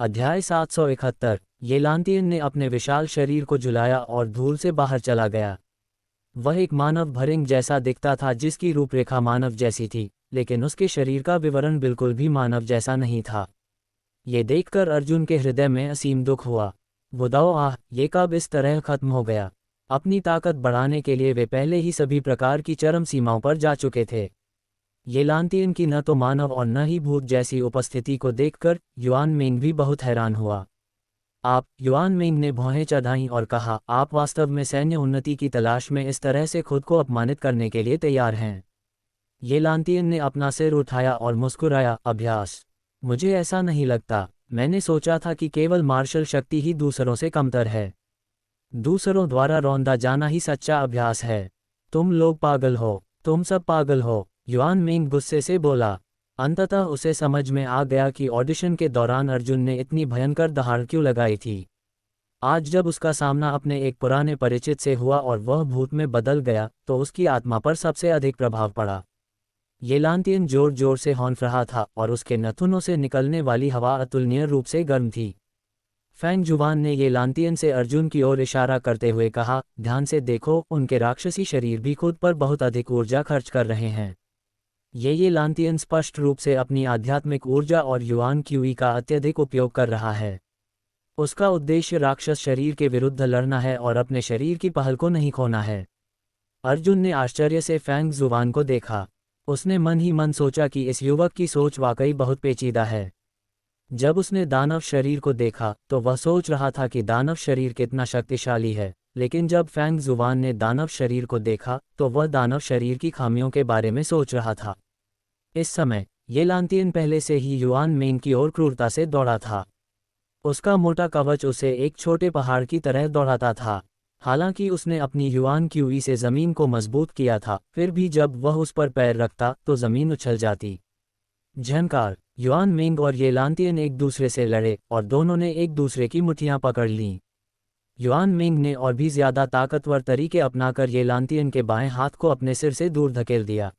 अध्याय 771। येलांतियन ने अपने विशाल शरीर को झुलाया और धूल से बाहर चला गया। वह एक मानव भरिंग जैसा दिखता था, जिसकी रूपरेखा मानव जैसी थी, लेकिन उसके शरीर का विवरण बिल्कुल भी मानव जैसा नहीं था। ये देखकर अर्जुन के हृदय में असीम दुख हुआ। वो दो आह, ये कब इस तरह खत्म हो गया। अपनी ताकत बढ़ाने के लिए वे पहले ही सभी प्रकार की चरम सीमाओं पर जा चुके थे। येलांतियन की न तो मानव और न ही भूत जैसी उपस्थिति को देखकर युआन मेंग भी बहुत हैरान हुआ। आप, युआन मेंग ने भौहें चढ़ाईं और कहा, आप वास्तव में सैन्य उन्नति की तलाश में इस तरह से खुद को अपमानित करने के लिए तैयार हैं। येलांतियन ने अपना सिर उठाया और मुस्कुराया, अभ्यास? मुझे ऐसा नहीं लगता। मैंने सोचा था कि केवल मार्शल शक्ति ही दूसरों से कमतर है। दूसरों द्वारा रौंदा जाना ही सच्चा अभ्यास है। तुम लोग पागल हो, तुम सब पागल हो, युआन मेंग गुस्से से बोला। अंततः उसे समझ में आ गया कि ऑडिशन के दौरान अर्जुन ने इतनी भयंकर दहाड़ क्यों लगाई थी। आज जब उसका सामना अपने एक पुराने परिचित से हुआ और वह भूत में बदल गया, तो उसकी आत्मा पर सबसे अधिक प्रभाव पड़ा। येलांतियन जोर जोर से हौंफ रहा था और उसके नथुनों से निकलने वाली हवा अतुलनीय रूप से गर्म थी। फैंग जुवान ने येलांतियन से अर्जुन की ओर इशारा करते हुए कहा, ध्यान से देखो, उनके राक्षसी शरीर भी खुद पर बहुत अधिक ऊर्जा खर्च कर रहे हैं। येलांतियन स्पष्ट रूप से अपनी आध्यात्मिक ऊर्जा और युआन क्यूई का अत्यधिक उपयोग कर रहा है। उसका उद्देश्य राक्षस शरीर के विरुद्ध लड़ना है और अपने शरीर की पहल को नहीं खोना है। अर्जुन ने आश्चर्य से फैंग जुवान को देखा। उसने मन ही मन सोचा कि इस युवक की सोच वाकई बहुत पेचीदा है। जब उसने दानव शरीर को देखा तो वह सोच रहा था कि दानव शरीर कितना शक्तिशाली है, लेकिन जब फैंग जुवान ने दानव शरीर को देखा तो वह दानव शरीर की खामियों के बारे में सोच रहा था। इस समय येलांतियन पहले से ही युआन मेंग की ओर क्रूरता से दौड़ा था। उसका मोटा कवच उसे एक छोटे पहाड़ की तरह दौड़ाता था। हालांकि उसने अपनी युआन क्यूई से जमीन को मजबूत किया था, फिर भी जब वह उस पर पैर रखता तो जमीन उछल जाती। झंकार। युआन मेंग और येलांतियन एक दूसरे से लड़े और दोनों ने एक दूसरे की मुट्ठियां पकड़ लीं। युआन मेंग ने और भी ज्यादा ताकतवर तरीके अपनाकर येलांतियन के बाएं हाथ को अपने सिर से दूर धकेल दिया।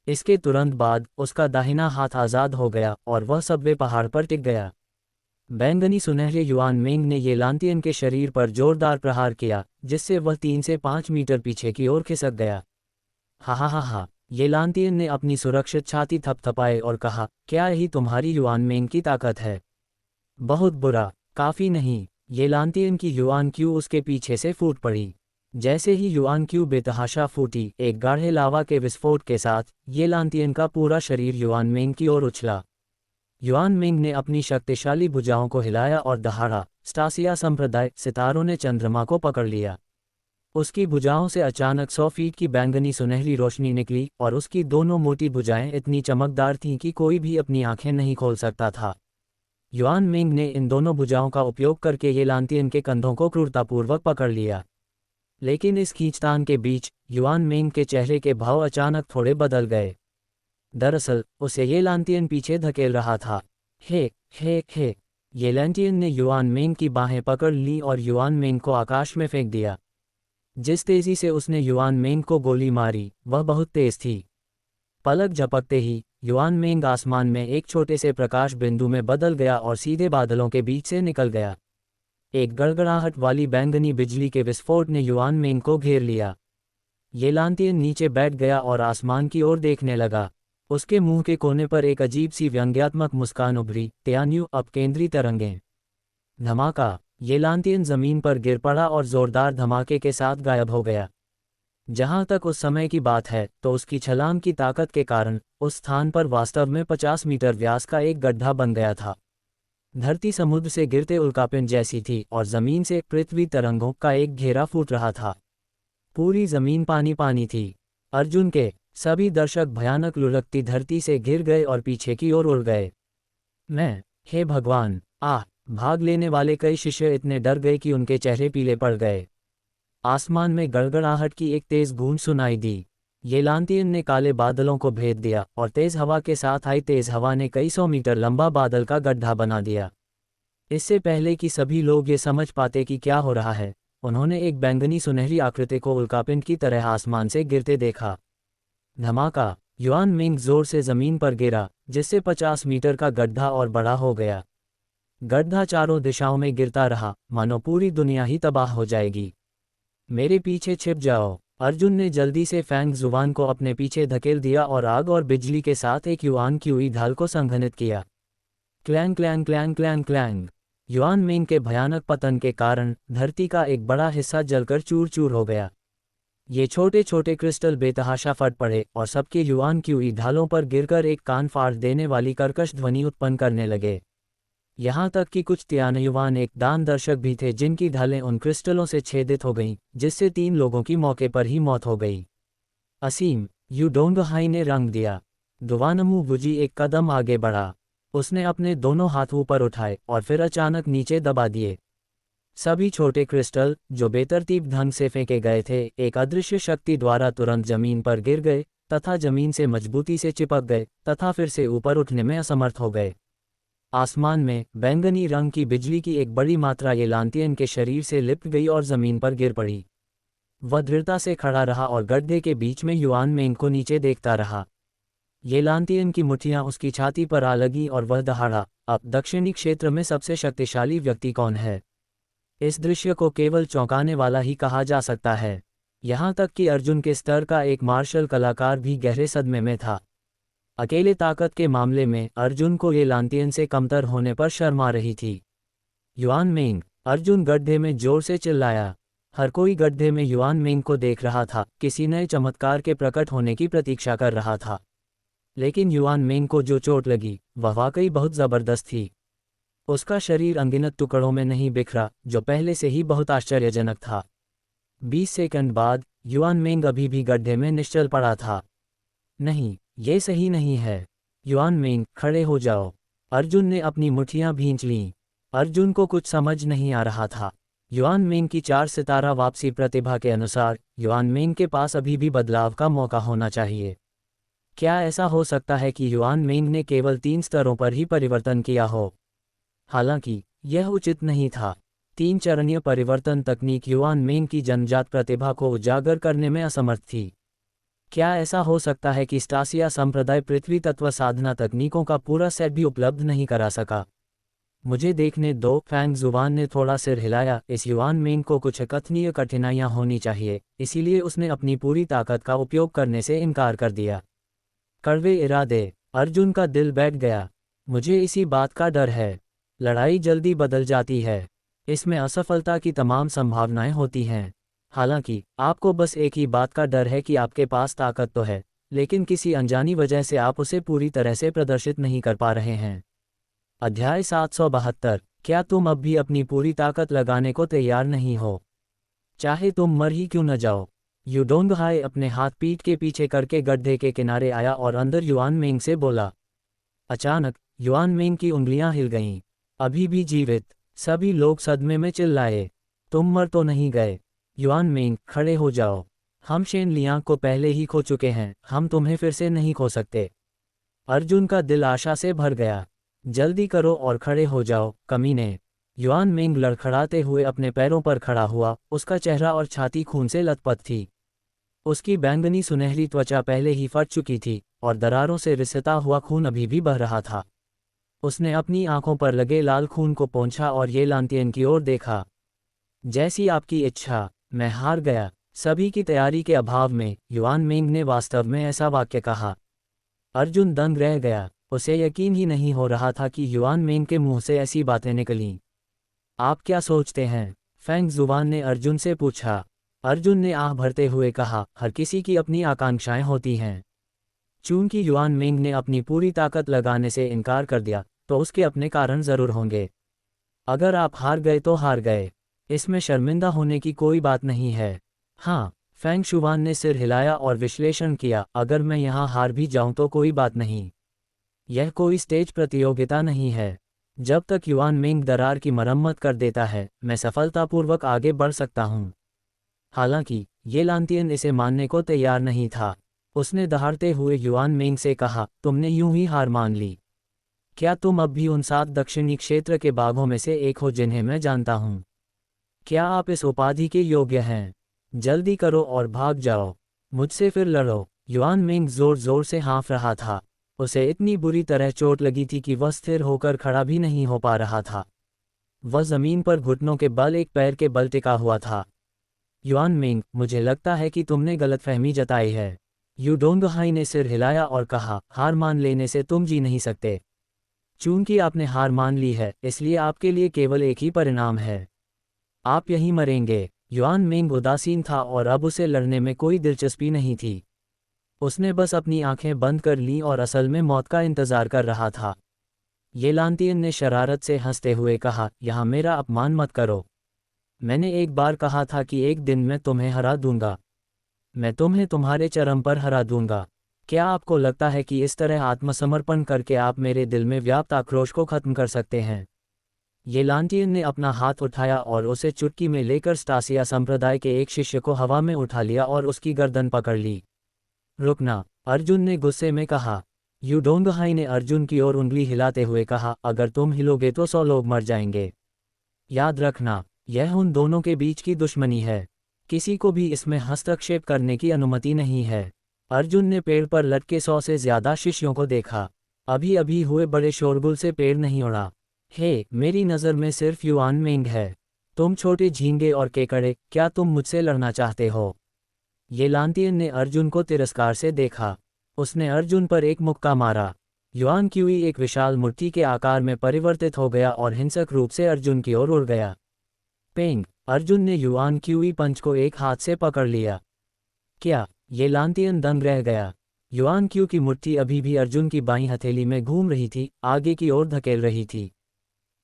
इसके तुरंत बाद उसका दाहिना हाथ आज़ाद हो गया और वह सबवे पहाड़ पर टिक गया। बैंगनी सुनहरे युआन मेंग ने येलांतियन के शरीर पर जोरदार प्रहार किया, जिससे वह 3 से 5 मीटर पीछे की ओर खिसक गया। हा हा हा हा, येलांतियन ने अपनी सुरक्षित छाती थपथपाए और कहा, क्या यही तुम्हारी युआन मेंग की ताकत है? बहुत बुरा, काफ़ी नहीं। येलांतियन की युआन क्यू उसके पीछे से फूट पड़ी। जैसे ही युआन क्यू बेतहाशा फूटी, एक गाढ़े लावा के विस्फोट के साथ येलांतियन का पूरा शरीर युआन मेंग की ओर उछला। युआन मेंग ने अपनी शक्तिशाली भुजाओं को हिलाया और दहाड़ा। स्टासिया संप्रदाय सितारों ने चंद्रमा को पकड़ लिया। उसकी भुजाओं से अचानक 100 फीट की बैंगनी सुनहरी रोशनी निकली और उसकी दोनों मोटी भुजाएं इतनी चमकदार थीं कि कोई भी अपनी आंखें नहीं खोल सकता था। युआन मेंग ने इन दोनों भुजाओं का उपयोग करके येलांतियन के कंधों को क्रूरतापूर्वक पकड़ लिया। लेकिन इस खींचतान के बीच युआन मेंग के चेहरे के भाव अचानक थोड़े बदल गए। दरअसल उसे येलांतियन पीछे धकेल रहा था। हे येलांतियन ने युआन मेंग की बाहें पकड़ ली और युआन मेंग को आकाश में फेंक दिया। जिस तेजी से उसने युआन मेंग को गोली मारी वह बहुत तेज थी। पलक झपकते ही युआन मेंग आसमान में एक छोटे से प्रकाश बिंदु में बदल गया और सीधे बादलों के बीच से निकल गया। एक गड़गड़ाहट वाली बैंगनी बिजली के विस्फोट ने युआन मेंग को घेर लिया। येलांतियन नीचे बैठ गया और आसमान की ओर देखने लगा। उसके मुंह के कोने पर एक अजीब सी व्यंग्यात्मक मुस्कान उभरी। त्यान्यू अपकेंद्री तरंगें। धमाका। येलांतियन जमीन पर गिर पड़ा और जोरदार धमाके के साथ गायब हो गया। जहां तक उस समय की बात है तो उसकी छलांग की ताकत के कारण उस स्थान पर वास्तव में 50 मीटर व्यास का एक गड्ढा बन गया था। धरती समुद्र से गिरते उल्कापिंड जैसी थी और जमीन से पृथ्वी तरंगों का एक घेरा फूट रहा था। पूरी जमीन पानी पानी थी। अर्जुन के सभी दर्शक भयानक लुढ़कती धरती से गिर गए और पीछे की ओर उड़ गए। हे भगवान! भाग लेने वाले कई शिष्य इतने डर गए कि उनके चेहरे पीले पड़ गए। आसमान में गड़गड़ाहट की एक तेज गूंज सुनाई दी। येलांतियन ने काले बादलों को भेद दिया और तेज हवा के साथ आई तेज हवा ने कई 100 मीटर लंबा बादल का गड्ढा बना दिया। इससे पहले कि सभी लोग ये समझ पाते कि क्या हो रहा है, उन्होंने एक बैंगनी सुनहरी आकृति को उल्कापिंड की तरह आसमान से गिरते देखा। धमाका। युआन मेंग जोर से जमीन पर गिरा, जिससे 50 मीटर का गड्ढा और बड़ा हो गया। गड्ढा चारों दिशाओं में गिरता रहा, मानो पूरी दुनिया ही तबाह हो जाएगी। मेरे पीछे छिप जाओ। अर्जुन ने जल्दी से फैंग जुबान को अपने पीछे धकेल दिया और आग और बिजली के साथ एक युआन की हुई ढाल को संघनित किया। Clang clang clang clang clang. Yuan Meng के भयानक पतन के कारण धरती का एक बड़ा हिस्सा जलकर चूर चूर हो गया। ये छोटे छोटे क्रिस्टल बेतहाशा फट पड़े और सबके युआन की हुई ढालों पर गिरकर एक कान फाड़ देने वाली कर्कश ध्वनि उत्पन्न करने लगे। यहाँ तक कि कुछ त्यानयुवान एक दान दर्शक भी थे जिनकी ढालें उन क्रिस्टलों से छेदित हो गईं, जिससे 3 लोगों की मौके पर ही मौत हो गई। असीम युडोंगहाई ने रंग दिया। दुवानमू वुजी एक कदम आगे बढ़ा। उसने अपने दोनों हाथ ऊपर उठाए और फिर अचानक नीचे दबा दिए। सभी छोटे क्रिस्टल, जो बेतरतीब ढंग से फेंके गए थे, एक अदृश्य शक्ति द्वारा तुरंत जमीन पर गिर गए तथा जमीन से मजबूती से चिपक गए तथा फिर से ऊपर उठने में असमर्थ हो गए। आसमान में बैंगनी रंग की बिजली की एक बड़ी मात्रा येलांतियन के शरीर से लिपट गई और जमीन पर गिर पड़ी। वह दृढ़ता से खड़ा रहा और गड्ढे के बीच में युआन मेंग को नीचे देखता रहा। येलांतियन की मुट्ठियां उसकी छाती पर आ लगी और वह दहाड़ा, अब दक्षिणी क्षेत्र में सबसे शक्तिशाली व्यक्ति कौन है? इस दृश्य को केवल चौंकाने वाला ही कहा जा सकता है। यहाँ तक कि अर्जुन के स्तर का एक मार्शल कलाकार भी गहरे सदमे में था। अकेले ताकत के मामले में अर्जुन को येलांतियन से कमतर होने पर शर्म आ रही थी। युआन मेंग, अर्जुन गड्ढे में जोर से चिल्लाया। हर कोई गड्ढे में युआन मेंग को देख रहा था, किसी नए चमत्कार के प्रकट होने की प्रतीक्षा कर रहा था। लेकिन युआन मेंग को जो चोट लगी वह वाकई बहुत जबरदस्त थी। उसका शरीर अनगिनत टुकड़ों में नहीं बिखरा, जो पहले से ही बहुत आश्चर्यजनक था। 20 सेकंड बाद युआन मेंग अभी भी गड्ढे में निश्चल पड़ा था। नहीं, ये सही नहीं है। युआन मेंग, खड़े हो जाओ। अर्जुन ने अपनी मुट्ठियां भींच लीं। अर्जुन को कुछ समझ नहीं आ रहा था। युआन मेंग की 4 सितारा वापसी प्रतिभा के अनुसार युआन मेंग के पास अभी भी बदलाव का मौका होना चाहिए। क्या ऐसा हो सकता है कि युआन मेंग ने केवल 3 स्तरों पर ही परिवर्तन किया हो? हालांकि यह उचित नहीं था। 3 चरणीय परिवर्तन तकनीक युआन मेंग की जन्मजात प्रतिभा को उजागर करने में असमर्थ थी। क्या ऐसा हो सकता है कि स्टासिया संप्रदाय पृथ्वी तत्व साधना तकनीकों का पूरा सेट भी उपलब्ध नहीं करा सका? मुझे देखने दो। फैंग जुबान ने थोड़ा सिर हिलाया। इस युआन मेंग को कुछ अकथनीय कठिनाइयां होनी चाहिए, इसीलिए उसने अपनी पूरी ताकत का उपयोग करने से इनकार कर दिया। कड़वे इरादे। अर्जुन का दिल बैठ गया। मुझे इसी बात का डर है। लड़ाई जल्दी बदल जाती है। इसमें असफलता की तमाम संभावनाएं होती हैं। हालांकि आपको बस एक ही बात का डर है कि आपके पास ताकत तो है, लेकिन किसी अनजानी वजह से आप उसे पूरी तरह से प्रदर्शित नहीं कर पा रहे हैं। अध्याय 772। क्या तुम अब भी अपनी पूरी ताकत लगाने को तैयार नहीं हो? चाहे तुम मर ही क्यों न जाओ। युडोंगहाई अपने हाथ पीठ के पीछे करके गड्ढे के किनारे आया और अंदर युआन मेंग से बोला। अचानक युआन मेंग की उंगलियां हिल गईं। अभी भी जीवित। सभी लोग सदमे में चिल्लाए। तुम मर तो नहीं गए? युआन मेंग, खड़े हो जाओ। हम शेन लियांग को पहले ही खो चुके हैं, हम तुम्हें फिर से नहीं खो सकते। अर्जुन का दिल आशा से भर गया। जल्दी करो और खड़े हो जाओ, कमीने। युआन मेंग लड़खड़ाते हुए अपने पैरों पर खड़ा हुआ। उसका चेहरा और छाती खून से लथपथ थी। उसकी बैंगनी सुनहरी त्वचा पहले ही फट चुकी थी और दरारों से रिसता हुआ खून अभी भी बह रहा था। उसने अपनी आंखों पर लगे लाल खून को पोंछा और येलांतियन की ओर देखा। जैसी आपकी इच्छा। मैं हार गया। सभी की तैयारी के अभाव में युआन मेंग ने वास्तव में ऐसा वाक्य कहा। अर्जुन दंग रह गया। उसे यकीन ही नहीं हो रहा था कि युआन मेंग के मुंह से ऐसी बातें निकलीं। आप क्या सोचते हैं? फैंग जुबान ने अर्जुन से पूछा। अर्जुन ने आह भरते हुए कहा, हर किसी की अपनी आकांक्षाएं होती हैं। चूंकि युआन मेंग ने अपनी पूरी ताकत लगाने से इनकार कर दिया, तो उसके अपने कारण जरूर होंगे। अगर आप हार गए तो हार गए। इसमें शर्मिंदा होने की कोई बात नहीं है। हाँ, फैंग शुवान ने सिर हिलाया और विश्लेषण किया। अगर मैं यहाँ हार भी जाऊं तो कोई बात नहीं। यह कोई स्टेज प्रतियोगिता नहीं है। जब तक युआन मेंग दरार की मरम्मत कर देता है, मैं सफलतापूर्वक आगे बढ़ सकता हूँ। हालांकि येलांतियन इसे मानने को तैयार नहीं था। उसने दहाड़ते हुए युआन मेंग से कहा, तुमने यूं ही हार मान ली। क्या तुम अब भी उन 7 दक्षिणी क्षेत्र के बाघों में से एक हो जिन्हें मैं जानता हूँ? क्या आप इस उपाधि के योग्य हैं? जल्दी करो और भाग जाओ। मुझसे फिर लड़ो। युआन मेंग जोर जोर से हाँफ रहा था। उसे इतनी बुरी तरह चोट लगी थी कि वह स्थिर होकर खड़ा भी नहीं हो पा रहा था। वह जमीन पर घुटनों के बल एक पैर के बल टिका हुआ था। युआन मिंग, मुझे लगता है कि तुमने गलतफहमी जताई है। यू डोंगहाई ने सिर हिलाया और कहा, हार मान लेने से तुम जी नहीं सकते। चूंकि आपने हार मान ली है, इसलिए आपके लिए केवल एक ही परिणाम है। आप यहीं मरेंगे। युआन मिंग उदासीन था और अब उसे लड़ने में कोई दिलचस्पी नहीं थी। उसने बस अपनी आंखें बंद कर लीं और असल में मौत का इंतजार कर रहा था। ये लांतियन ने शरारत से हंसते हुए कहा, यहाँ मेरा अपमान मत करो। मैंने एक बार कहा था कि एक दिन मैं तुम्हें हरा दूंगा। मैं तुम्हें तुम्हारे चरम पर हरा दूंगा। क्या आपको लगता है कि इस तरह आत्मसमर्पण करके आप मेरे दिल में व्याप्त आक्रोश को खत्म कर सकते हैं? ये लांटियन ने अपना हाथ उठाया और उसे चुटकी में लेकर स्टासिया संप्रदाय के एक शिष्य को हवा में उठा लिया और उसकी गर्दन पकड़ ली। रुकना, अर्जुन ने गुस्से में कहा। यू डोंगहाई ने अर्जुन की ओर उंगली हिलाते हुए कहा, अगर तुम हिलोगे तो 100 लोग मर जाएंगे। याद रखना, यह उन दोनों के बीच की दुश्मनी है। किसी को भी इसमें हस्तक्षेप करने की अनुमति नहीं है। अर्जुन ने पेड़ पर लटके 100 से ज्यादा शिष्यों को देखा। अभी अभी हुए बड़े शोरगुल से पेड़ नहीं उड़ा। हे, मेरी नज़र में सिर्फ युआन मिंग है। तुम छोटे झींगे और केकड़े, क्या तुम मुझसे लड़ना चाहते हो? ये लांतियन ने अर्जुन को तिरस्कार से देखा। उसने अर्जुन पर एक मुक्का मारा। युआन क्यूई एक विशाल मूर्ति के आकार में परिवर्तित हो गया और हिंसक रूप से अर्जुन की ओर उड़ गया। पेंग, अर्जुन ने युआन क्यूई पंच को एक हाथ से पकड़ लिया। क्या? ये लांतियन दंग रह गया। युआन क्यू की मूर्ति अभी भी अर्जुन की बाईं हथेली में घूम रही थी, आगे की ओर धकेल रही थी।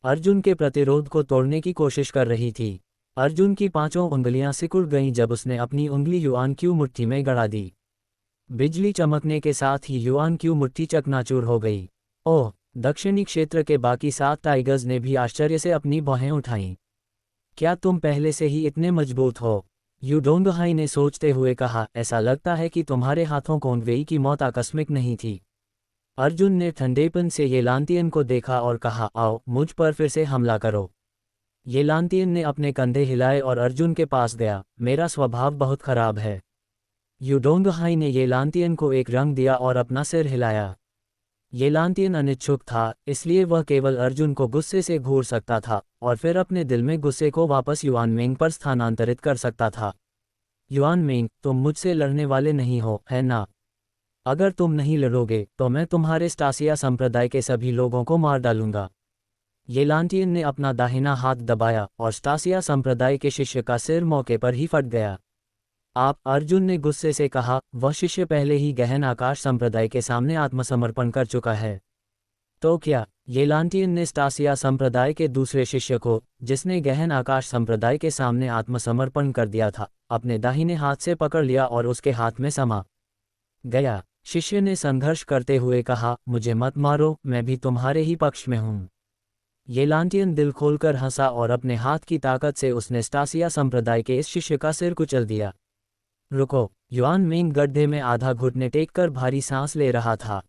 अर्जुन के प्रतिरोध को तोड़ने की कोशिश कर रही थी। अर्जुन की पांचों उंगलियां सिकुड़ गईं जब उसने अपनी उंगली युआन क्यू मुट्ठी में गड़ा दी। बिजली चमकने के साथ ही युआन क्यू मुट्ठी चकनाचूर हो गई। ओह! दक्षिणी क्षेत्र के बाकी 7 टाइगर्स ने भी आश्चर्य से अपनी भौहें उठाईं। क्या तुम पहले से ही इतने मजबूत हो? यू डोंगहाई ने सोचते हुए कहा, ऐसा लगता है कि तुम्हारे हाथों कोंगवेई की मौत आकस्मिक नहीं थी। अर्जुन ने ठंडेपन से ये लांतियन को देखा और कहा, आओ मुझ पर फिर से हमला करो। ये लांतियन ने अपने कंधे हिलाए और अर्जुन के पास गया। मेरा स्वभाव बहुत खराब है। यू डोंगहाई ने ये लांतियन को एक रंग दिया और अपना सिर हिलाया। ये लांतियन अनिच्छुक था, इसलिए वह केवल अर्जुन को गुस्से से घूर सकता था और फिर अपने दिल में गुस्से को वापस युआन मिंग पर स्थानांतरित कर सकता था। युआन मिंग, तुम मुझसे लड़ने वाले नहीं हो, है ना? अगर तुम नहीं लड़ोगे तो मैं तुम्हारे स्टासिया संप्रदाय के सभी लोगों को मार डालूंगा। ये लांटियन ने अपना दाहिना हाथ दबाया और स्टासिया संप्रदाय के शिष्य का सिर मौके पर ही फट गया। आप? अर्जुन ने गुस्से से कहा। वह शिष्य पहले ही गहन आकाश संप्रदाय के सामने आत्मसमर्पण कर चुका है। तो क्या? ये लांटियन ने स्टासिया संप्रदाय के दूसरे शिष्य को, जिसने गहन आकाश संप्रदाय के सामने आत्मसमर्पण कर दिया था, अपने दाहिने हाथ से पकड़ लिया और उसके हाथ में समा गया। शिष्य ने संघर्ष करते हुए कहा, मुझे मत मारो, मैं भी तुम्हारे ही पक्ष में हूँ। ये लांटियन दिल खोलकर हंसा और अपने हाथ की ताकत से उसने स्टासिया संप्रदाय के इस शिष्य का सिर कुचल दिया। रुको! युआन मिंग गड्ढे में आधा घुटने टेककर भारी सांस ले रहा था।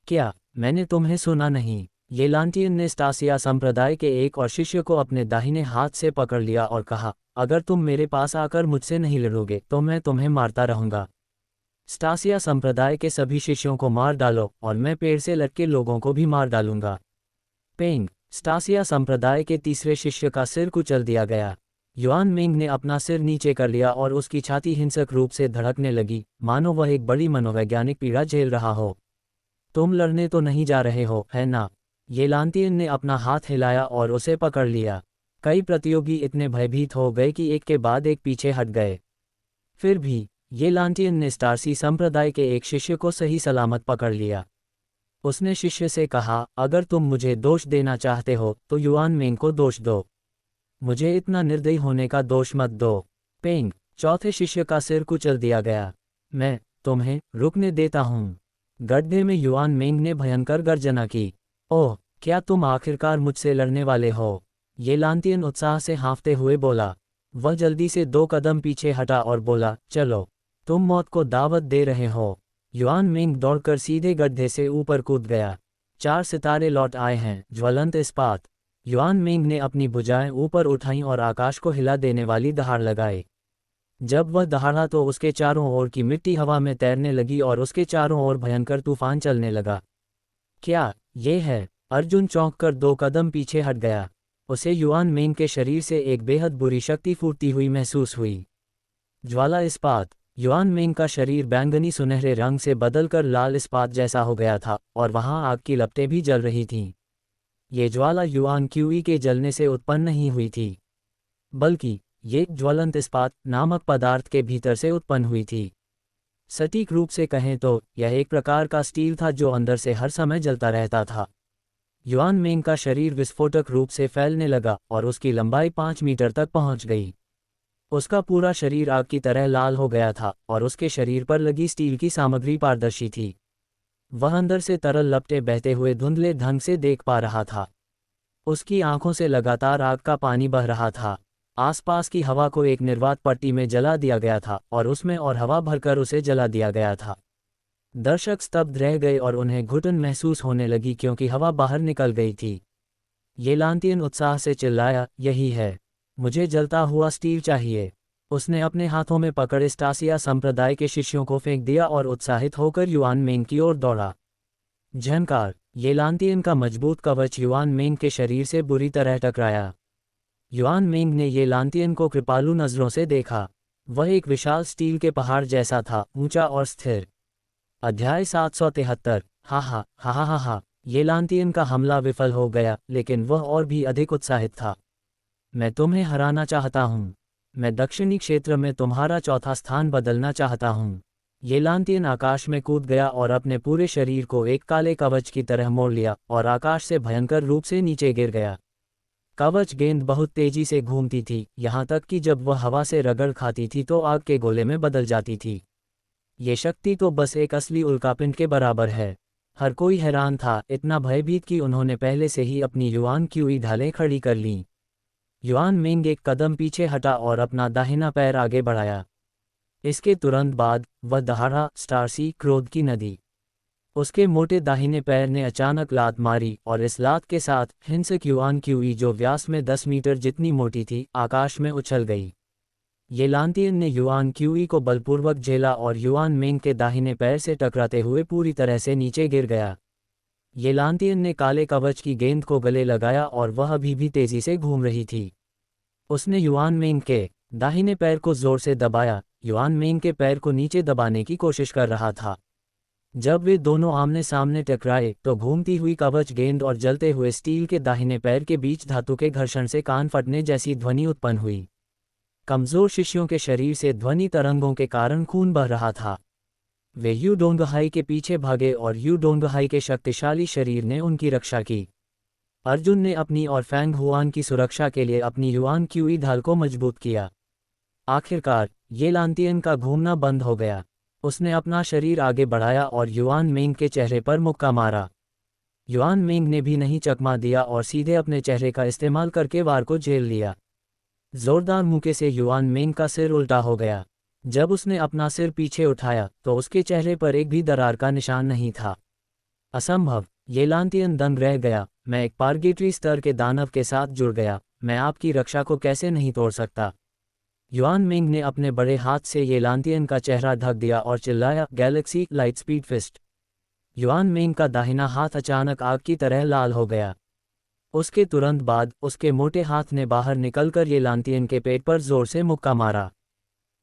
क्या? मैंने तुम्हें सुना नहीं? ये लांटियन ने स्टासिया संप्रदाय के एक और शिष्य को अपने दाहिने हाथ से पकड़ लिया और कहा, अगर तुम मेरे पास आकर मुझसे नहीं लड़ोगे तो मैं तुम्हें मारता रहूंगा। स्टासिया संप्रदाय के सभी शिष्यों को मार डालो और मैं पेड़ से लटके लोगों को भी मार डालूंगा। पेंग, स्टासिया संप्रदाय के तीसरे शिष्य का सिर कुचल दिया गया। युआन मिंग ने अपना सिर नीचे कर लिया और उसकी छाती हिंसक रूप से धड़कने लगी, मानो वह एक बड़ी मनोवैज्ञानिक पीड़ा झेल रहा हो। तुम लड़ने तो नहीं जा रहे हो, है ना? ये लांतियन ने अपना हाथ हिलाया और उसे पकड़ लिया। कई प्रतियोगी इतने भयभीत हो गए कि एक के बाद एक पीछे हट गए। फिर भी ये लांटियन ने स्टारसी संप्रदाय के एक शिष्य को सही सलामत पकड़ लिया। उसने शिष्य से कहा, अगर तुम मुझे दोष देना चाहते हो तो युआन मिंग को दोष दो। मुझे इतना निर्दयी होने का दोष मत दो। पेंग, चौथे शिष्य का सिर कुचल दिया गया। मैं तुम्हें रुकने देता हूँ। गड्ढे में युआन मिंग ने भयंकर गर्जना की। ओह, क्या तुम आखिरकार मुझसे लड़ने वाले हो? ये लांतियन उत्साह से हाँफते हुए बोला। वह जल्दी से 2 कदम पीछे हटा और बोला, चलो, तुम मौत को दावत दे रहे हो। युआन मिंग दौड़कर सीधे गड्ढे से ऊपर कूद गया। 4 सितारे लौट आए हैं, ज्वलंत इस्पात। युआन मिंग ने अपनी भुजाएं ऊपर उठाईं और आकाश को हिला देने वाली दहाड़ लगाई। जब वह दहाड़ा तो उसके चारों ओर की मिट्टी हवा में तैरने लगी और उसके चारों ओर भयंकर तूफान चलने लगा। क्या ये है? अर्जुन चौंक कर 2 कदम पीछे हट गया। उसे युआन मेंग के शरीर से एक बेहद बुरी शक्ति फूटती हुई महसूस हुई। ज्वाला इस्पात। युआन मेंग का शरीर बैंगनी सुनहरे रंग से बदलकर लाल इस्पात जैसा हो गया था और वहां आग की लपटें भी जल रही थीं। ये ज्वाला युआन क्यूई के जलने से उत्पन्न नहीं हुई थी, बल्कि ये ज्वलंत इस्पात नामक पदार्थ के भीतर से उत्पन्न हुई थी। सटीक रूप से कहें तो यह एक प्रकार का स्टील था जो अंदर से हर समय जलता रहता था। युआन मेंग का शरीर विस्फोटक रूप से फैलने लगा और उसकी लंबाई 5 मीटर तक पहुंच गई। उसका पूरा शरीर आग की तरह लाल हो गया था और उसके शरीर पर लगी स्टील की सामग्री पारदर्शी थी। वह अंदर से तरल लपटें बहते हुए धुंधले ढंग से देख पा रहा था। उसकी आंखों से लगातार आग का पानी बह रहा था। आसपास की हवा को एक निर्वात पट्टी में जला दिया गया था और उसमें और हवा भरकर उसे जला दिया गया था। दर्शक स्तब्ध रह गए और उन्हें घुटन महसूस होने लगी क्योंकि हवा बाहर निकल गई थी। ये लांतियन उत्साह से चिल्लाया, यही है, मुझे जलता हुआ स्टील चाहिए। उसने अपने हाथों में पकड़ स्टासिया संप्रदाय के शिष्यों को फेंक दिया और उत्साहित होकर युआन मेंग की ओर दौड़ा। झनकार। ये लांतियन का मजबूत कवच युआन मेंग के शरीर से बुरी तरह टकराया। युआन मेंग ने ये लांतियन को कृपालु नजरों से देखा। वह एक विशाल स्टील के पहाड़ जैसा था, ऊंचा और स्थिर। अध्याय 773। हा हा हा हा हा हा। ये लांतियन का हमला विफल हो गया, लेकिन वह और भी अधिक उत्साहित था। मैं तुम्हें हराना चाहता हूँ। मैं दक्षिणी क्षेत्र में तुम्हारा चौथा स्थान बदलना चाहता हूँ। ये लांतियन आकाश में कूद गया और अपने पूरे शरीर को एक काले कवच की तरह मोड़ लिया और आकाश से भयंकर रूप से नीचे गिर गया। कवच गेंद बहुत तेजी से घूमती थी, यहाँ तक कि जब वह हवा से रगड़ खाती थी तो आग के गोले में बदल जाती थी। ये शक्ति तो बस एक असली उल्कापिंड के बराबर है। हर कोई हैरान था, इतना भयभीत कि उन्होंने पहले से ही अपनी युआन क्यूई ढालें खड़ी कर लीं। युआन मेंग 1 कदम पीछे हटा और अपना दाहिना पैर आगे बढ़ाया। इसके तुरंत बाद वह दहाड़ा, स्टारसी, क्रोध की नदी। उसके मोटे दाहिने पैर ने अचानक लात मारी और इस लात के साथ हिंसक युआन क्यूई जो व्यास में 10 मीटर जितनी मोटी थी, आकाश में उछल गई। ये लांतियन ने युआन क्यूई को बलपूर्वक झेला और युआन मेंग के दाहिने पैर से टकराते हुए पूरी तरह से नीचे गिर गया। ये लांतियन ने काले कवच की गेंद को गले लगाया और वह अभी भी तेजी से घूम रही थी। उसने युआन मेंग के दाहिने पैर को जोर से दबाया, युआन मेंग के पैर को नीचे दबाने की कोशिश कर रहा था। जब वे दोनों आमने सामने टकराए तो घूमती हुई कवच गेंद और जलते हुए स्टील के दाहिने पैर के बीच धातु के घर्षण से कान फटने जैसी ध्वनि उत्पन्न हुई। कमजोर शिष्यों के शरीर से ध्वनि तरंगों के कारण खून बह रहा था। वे यू डोंगहाई के पीछे भागे और यू डोंगहाई के शक्तिशाली शरीर ने उनकी रक्षा की। अर्जुन ने अपनी और फैंग हुआन की सुरक्षा के लिए अपनी युआन क्यूई ढाल को मजबूत किया। आखिरकार ये लांतियन का घूमना बंद हो गया। उसने अपना शरीर आगे बढ़ाया और युआन मेंग के चेहरे पर मुक्का मारा। युआन मेंग ने भी नहीं चकमा दिया और सीधे अपने चेहरे का इस्तेमाल करके वार को झेल लिया। जोरदार मुक्के से युआन मेंग का सिर उल्टा हो गया। जब उसने अपना सिर पीछे उठाया तो उसके चेहरे पर एक भी दरार का निशान नहीं था। असंभव, ये लांतियन दंग रह गया। मैं एक पार्गेटरी स्तर के दानव के साथ जुड़ गया, मैं आपकी रक्षा को कैसे नहीं तोड़ सकता। युआन मेंग ने अपने बड़े हाथ से ये लांतियन का चेहरा ढक दिया और चिल्लाया, galaxy light speed fist. Yuan Meng का दाहिना हाथ अचानक आग की तरह लाल हो गया। उसके तुरंत बाद उसके मोटे हाथ ने बाहर निकलकर ये लांतियन के पेट पर जोर से मुक्का मारा।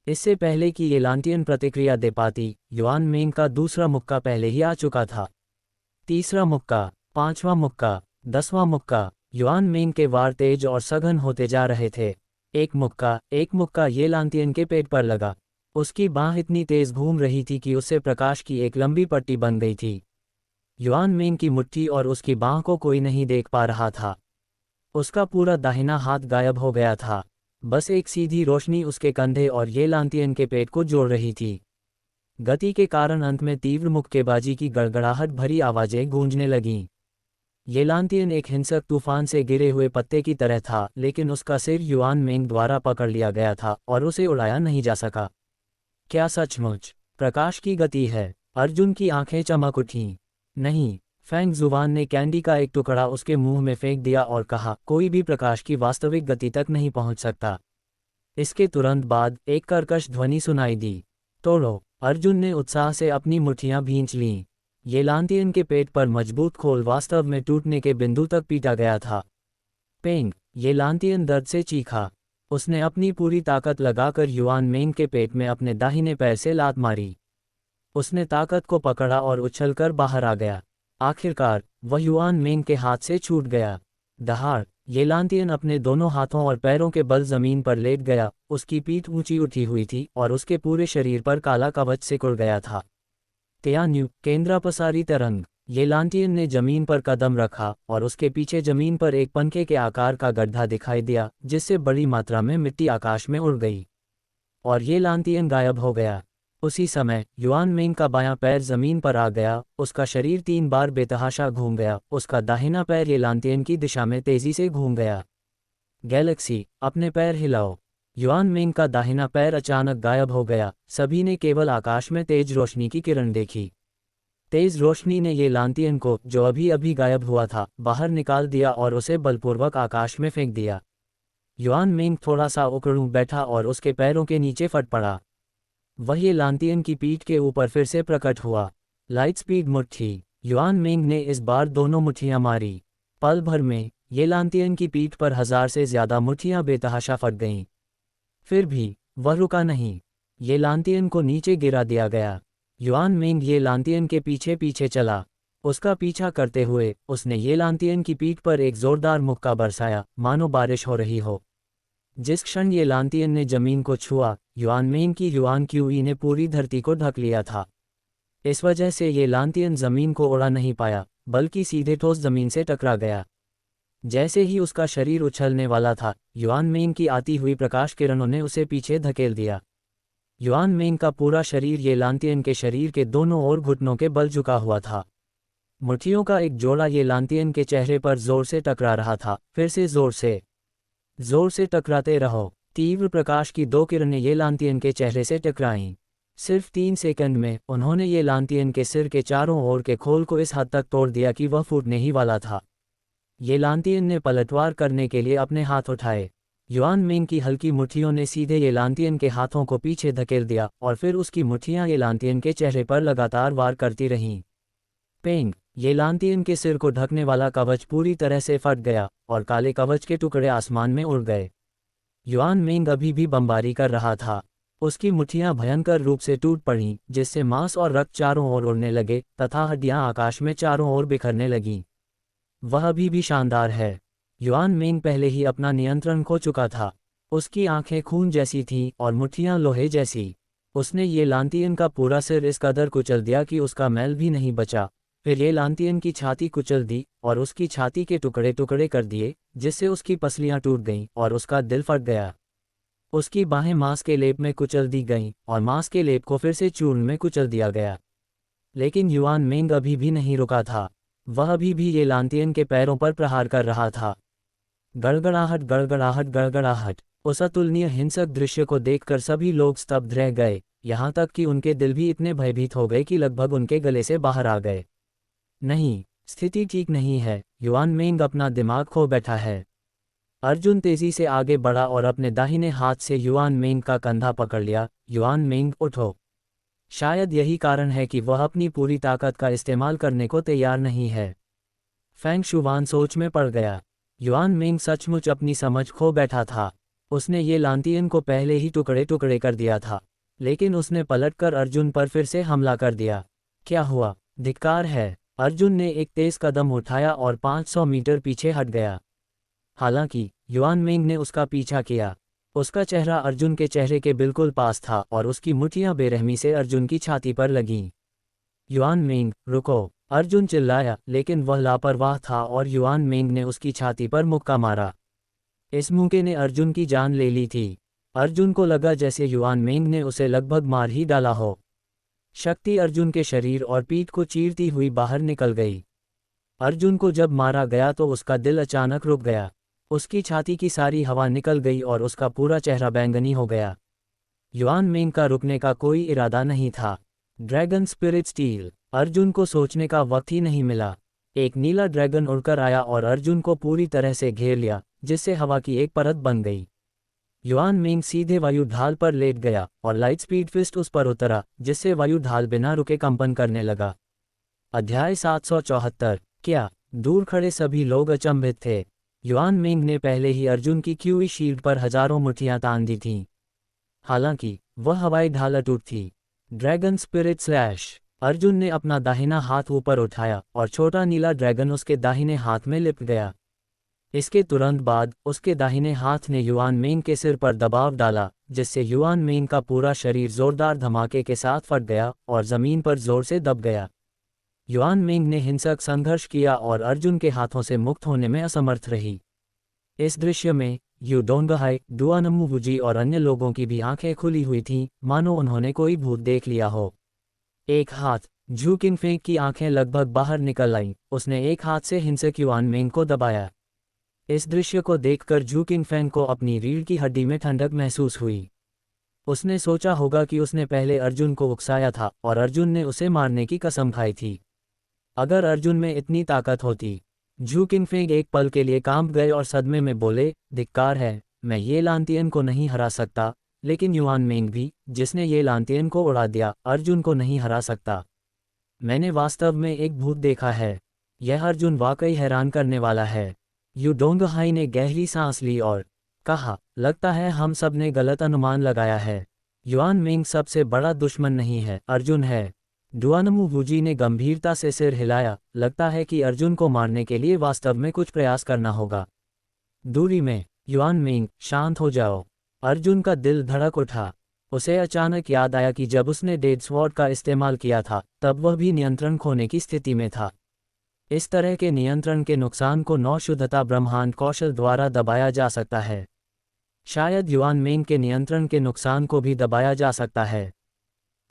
इससे पहले कि ये लांतियन प्रतिक्रिया दे पाती, युआन मेंग का दूसरा मुक्का पहले ही आ चुका था। तीसरा मुक्का, 5वां मुक्का, 10वां मुक्का। युआन मेंग के वार तेज और सघन होते जा रहे थे। एक मुक्का ये लांतियन के पेट पर लगा। उसकी बाँह इतनी तेज घूम रही थी कि उससे प्रकाश की एक लंबी पट्टी बन गई थी। युआन मेंग की मुट्ठी और उसकी बाँह को कोई नहीं देख पा रहा था। उसका पूरा दाहिना हाथ गायब हो गया था। बस एक सीधी रोशनी उसके कंधे और ये लांतियन के पेट को जोड़ रही थी। गति के कारण अंत में तीव्र मुक्केबाजी की गड़गड़ाहट भरी आवाजें गूंजने लगीं। ये लांतियन एक हिंसक तूफान से गिरे हुए पत्ते की तरह था, लेकिन उसका सिर युआन मेंग द्वारा पकड़ लिया गया था और उसे उड़ाया नहीं जा सका। क्या सचमुच प्रकाश की गति है? अर्जुन की आंखें चमक उठीं। नहीं, फैंग जुवान ने कैंडी का एक टुकड़ा उसके मुंह में फेंक दिया और कहा, कोई भी प्रकाश की वास्तविक गति तक नहीं पहुंच सकता। इसके तुरंत बाद एक कर्कश ध्वनि सुनाई दी। तोड़ो! अर्जुन ने उत्साह से अपनी मुट्ठियां भींच लीं। येलांतियन के पेट पर मजबूत खोल वास्तव में टूटने के बिंदु तक पीटा गया था। पेंग! येलांतियन दर्द से चीखा। उसने अपनी पूरी ताकत लगाकर युआन मेंग के पेट में अपने दाहिने पैर से लात मारी। उसने ताकत को पकड़ा और उछलकर बाहर आ गया। आखिरकार वह युआन मेंग के हाथ से छूट गया। दहाड़! येलांतियन अपने दोनों हाथों और पैरों के बल जमीन पर लेट गया। उसकी पीठ ऊंची उठी हुई थी और उसके पूरे शरीर पर काला कवच सिकुड़ गया था। त्यान्यू केंद्रापसारी तरंग! येलांतियन ने जमीन पर कदम रखा और उसके पीछे जमीन पर एक पंखे के आकार का गड्ढा दिखाई दिया, जिससे बड़ी मात्रा में मिट्टी आकाश में उड़ गई और येलांतियन गायब हो गया। उसी समय युआन मेंग का बायां पैर जमीन पर आ गया। उसका शरीर 3 बार बेतहाशा घूम गया। उसका दाहिना पैर येलांतियन की दिशा में तेजी से घूम गया। गैलेक्सी, अपने पैर हिलाओ! युआन मेंग का दाहिना पैर अचानक गायब हो गया। सभी ने केवल आकाश में तेज रोशनी की किरण देखी। तेज रोशनी ने येलांतियन को, जो अभी अभी गायब हुआ था, बाहर निकाल दिया और उसे बलपूर्वक आकाश में फेंक दिया। युआन मेंग थोड़ा सा उकड़ू बैठा और उसके पैरों के नीचे फट पड़ा। वह येलांतियन की पीठ के ऊपर फिर से प्रकट हुआ। लाइट स्पीड मुट्ठी! युआन मेंग ने इस बार दोनों मुट्ठियां मारी। पल भर में येलांतियन की पीठ पर 1000 से ज्यादा मुट्ठियां बेतहाशा फट गईं। फिर भी वह रुका नहीं। येलांतियन को नीचे गिरा दिया गया। युआन मेंग येलांतियन के पीछे पीछे चला। उसका पीछा करते हुए उसने येलांतियन की पीठ पर एक जोरदार मुक्का बरसाया, मानो बारिश हो रही हो। जिस क्षण येलांतियन ने जमीन को छुआ, युआन मेंग की युआन क्यूई ने पूरी धरती को ढक लिया था। इस वजह से येलांतियन जमीन को उड़ा नहीं पाया, बल्कि सीधे ठोस जमीन से टकरा गया। जैसे ही उसका शरीर उछलने वाला था, युआन मेंग की आती हुई प्रकाश किरणों ने उसे पीछे धकेल दिया। युआन मेंग का पूरा शरीर येलांतियन के शरीर के दोनों ओर घुटनों के बल झुका हुआ था। मुट्ठियों का एक जोड़ा येलांतियन के चेहरे पर जोर से टकरा रहा था। फिर से जोर से टकराते रहो। तीव्र प्रकाश की 2 किरणें येलांतियन के चेहरे से टकराईं। सिर्फ 3 सेकंड में उन्होंने येलांतियन के सिर के चारों ओर के खोल को इस हद तक तोड़ दिया कि वह फूटने ही वाला था। येलांतियन ने पलटवार करने के लिए अपने हाथ उठाए। युआन मेंग की हल्की मुट्ठियों ने सीधे येलांतियन के हाथों को पीछे धकेल दिया और फिर उसकी मुट्ठियां येलांतियन के चेहरे पर लगातार वार करती रहीं। पेंग! येलांतियन के सिर को ढकने वाला कवच पूरी तरह से फट गया और काले कवच के टुकड़े आसमान में उड़ गए। युआन मेंग अभी भी बमबारी कर रहा था। उसकी मुट्ठियां भयंकर रूप से टूट पड़ीं, जिससे मांस और रक्त चारों ओर उड़ने लगे तथा हड्डियां आकाश में चारों ओर बिखरने लगीं। वह अभी भी शानदार है। युआन मेंग पहले ही अपना नियंत्रण खो चुका था। उसकी आंखें खून जैसी थीं और मुट्ठियां लोहे जैसी। उसने येलांतियन का पूरा सिर इस कदर कुचल दिया कि उसका मैल भी नहीं बचा। फिर येलांतियन की छाती कुचल दी और उसकी छाती के टुकड़े टुकड़े कर दिए, जिससे उसकी पसलियां टूट गईं और उसका दिल फट गया। उसकी बाहें मांस के लेप में कुचल दी गईं और मांस के लेप को फिर से चूर्ण में कुचल दिया गया। लेकिन युआन मेंग अभी भी नहीं रुका था। वह अभी भी येलांतियन के पैरों पर प्रहार कर रहा था। गड़गड़ाहट, गड़गड़ाहट, गड़गड़ाहट! उस अतुलनीय हिंसक दृश्य को देखकर सभी लोग स्तब्ध रह गए, यहाँ तक कि उनके दिल भी इतने भयभीत हो गए कि लगभग उनके गले से बाहर आ गए। नहीं, स्थिति ठीक नहीं है। युआन मेंग अपना दिमाग खो बैठा है। अर्जुन तेजी से आगे बढ़ा और अपने दाहिने हाथ से युआन मेंग का कंधा पकड़ लिया। युआन मेंग, उठो! शायद यही कारण है कि वह अपनी पूरी ताकत का इस्तेमाल करने को तैयार नहीं है। फेंग शुवान सोच में पड़ गया। युआन मेंग सचमुच अपनी समझ खो बैठा था। उसने येलांतियन को पहले ही टुकड़े टुकड़े कर दिया था, लेकिन उसने पलटकर अर्जुन पर फिर से हमला कर दिया। क्या हुआ? धिक्कार है! अर्जुन ने एक तेज कदम उठाया और 500 मीटर पीछे हट गया। हालांकि युआन मेंग ने उसका पीछा किया। उसका चेहरा अर्जुन के चेहरे के बिल्कुल पास था और उसकी मुट्ठियां बेरहमी से अर्जुन की छाती पर लगीं। युआन मेंग, रुको! अर्जुन चिल्लाया, लेकिन वह लापरवाह था और युआन मेंग ने उसकी छाती पर मुक्का मारा। इस मुक्के ने अर्जुन की जान ले ली थी। अर्जुन को लगा जैसे युआन मेंग ने उसे लगभग मार ही डाला हो। शक्ति अर्जुन के शरीर और पीठ को चीरती हुई बाहर निकल गई। अर्जुन को जब मारा गया तो उसका दिल अचानक रुक गया। उसकी छाती की सारी हवा निकल गई और उसका पूरा चेहरा बैंगनी हो गया। युआन मेंग का रुकने का कोई इरादा नहीं था। Dragon spirit steel! अर्जुन को सोचने का वक्त ही नहीं मिला। एक नीला ड्रैगन उड़कर आया और अर्जुन को पूरी तरह से घेर लिया, जिससे हवा की एक परत बन गई। युआन मिंग सीधे वायु ढाल पर लेट गया और लाइट स्पीड फिस्ट उस पर उतरा, जिससे वायु ढाल बिना रुके कंपन करने लगा। अध्याय 774। क्या? दूर खड़े सभी लोग अचंभित थे। युआन मिंग ने पहले ही अर्जुन की क्यूई शील्ड पर हजारों मुठ्ठियां तान दी थीं। हालांकि वह हवाई ढाल अटूट थी। Dragon spirit slash. अर्जुन ने अपना दाहिना हाथ ऊपर उठाया और छोटा नीला ड्रैगन उसके दाहिने हाथ में लिपट गया। इसके तुरंत बाद उसके दाहिने हाथ ने युआन मिंग के सिर पर दबाव डाला, जिससे युआन मिंग का पूरा शरीर जोरदार धमाके के साथ फट गया और जमीन पर जोर से दब गया। युआन मिंग ने हिंसक संघर्ष किया और अर्जुन के हाथों से मुक्त होने में असमर्थ रही। इस दृश्य में यू डोंगहाई, डुआनम्मू वुजी और अन्य लोगों की भी आंखें खुली हुई थीं, मानो उन्होंने कोई भूत देख लिया हो। एक हाथ। झू किंगफेंग की आंखें लगभग बाहर निकल आईं, उसने एक हाथ से हिंसक युआन मिंग को दबाया। इस दृश्य को देखकर झू किंगफेंग को अपनी रीढ़ की हड्डी में ठंडक महसूस हुई। उसने सोचा होगा कि उसने पहले अर्जुन को उकसाया था और अर्जुन ने उसे मारने की कसम खाई थी। अगर अर्जुन में इतनी ताकत होती। झू किंगफेंग एक पल के लिए कांप गए और सदमे में बोले, धिक्कार है, मैं ये लांतियन को नहीं हरा सकता, लेकिन युआन मिंग भी, जिसने ये लांतियन को उड़ा दिया, अर्जुन को नहीं हरा सकता। मैंने वास्तव में एक भूत देखा है। यह अर्जुन वाकई हैरान करने वाला है। यू डोंगहाई ने गहरी सांस ली और कहा, लगता है हम सब ने गलत अनुमान लगाया है। युआन मिंग सबसे बड़ा दुश्मन नहीं है, अर्जुन है। डुआनम्मू वुजी ने गंभीरता से सिर हिलाया, लगता है कि अर्जुन को मारने के लिए वास्तव में कुछ प्रयास करना होगा। दूरी में। युआन मिंग, शांत हो जाओ। अर्जुन का दिल धड़क उठा। उसे अचानक याद आया कि जब उसने डेड स्वॉर्ड का इस्तेमाल किया था, तब वह भी नियंत्रण खोने की स्थिति में था। इस तरह के नियंत्रण के नुकसान को नौ शुद्धता ब्रह्मांड कौशल द्वारा दबाया जा सकता है। शायद युआन मिंग के नियंत्रण के नुकसान को भी दबाया जा सकता है।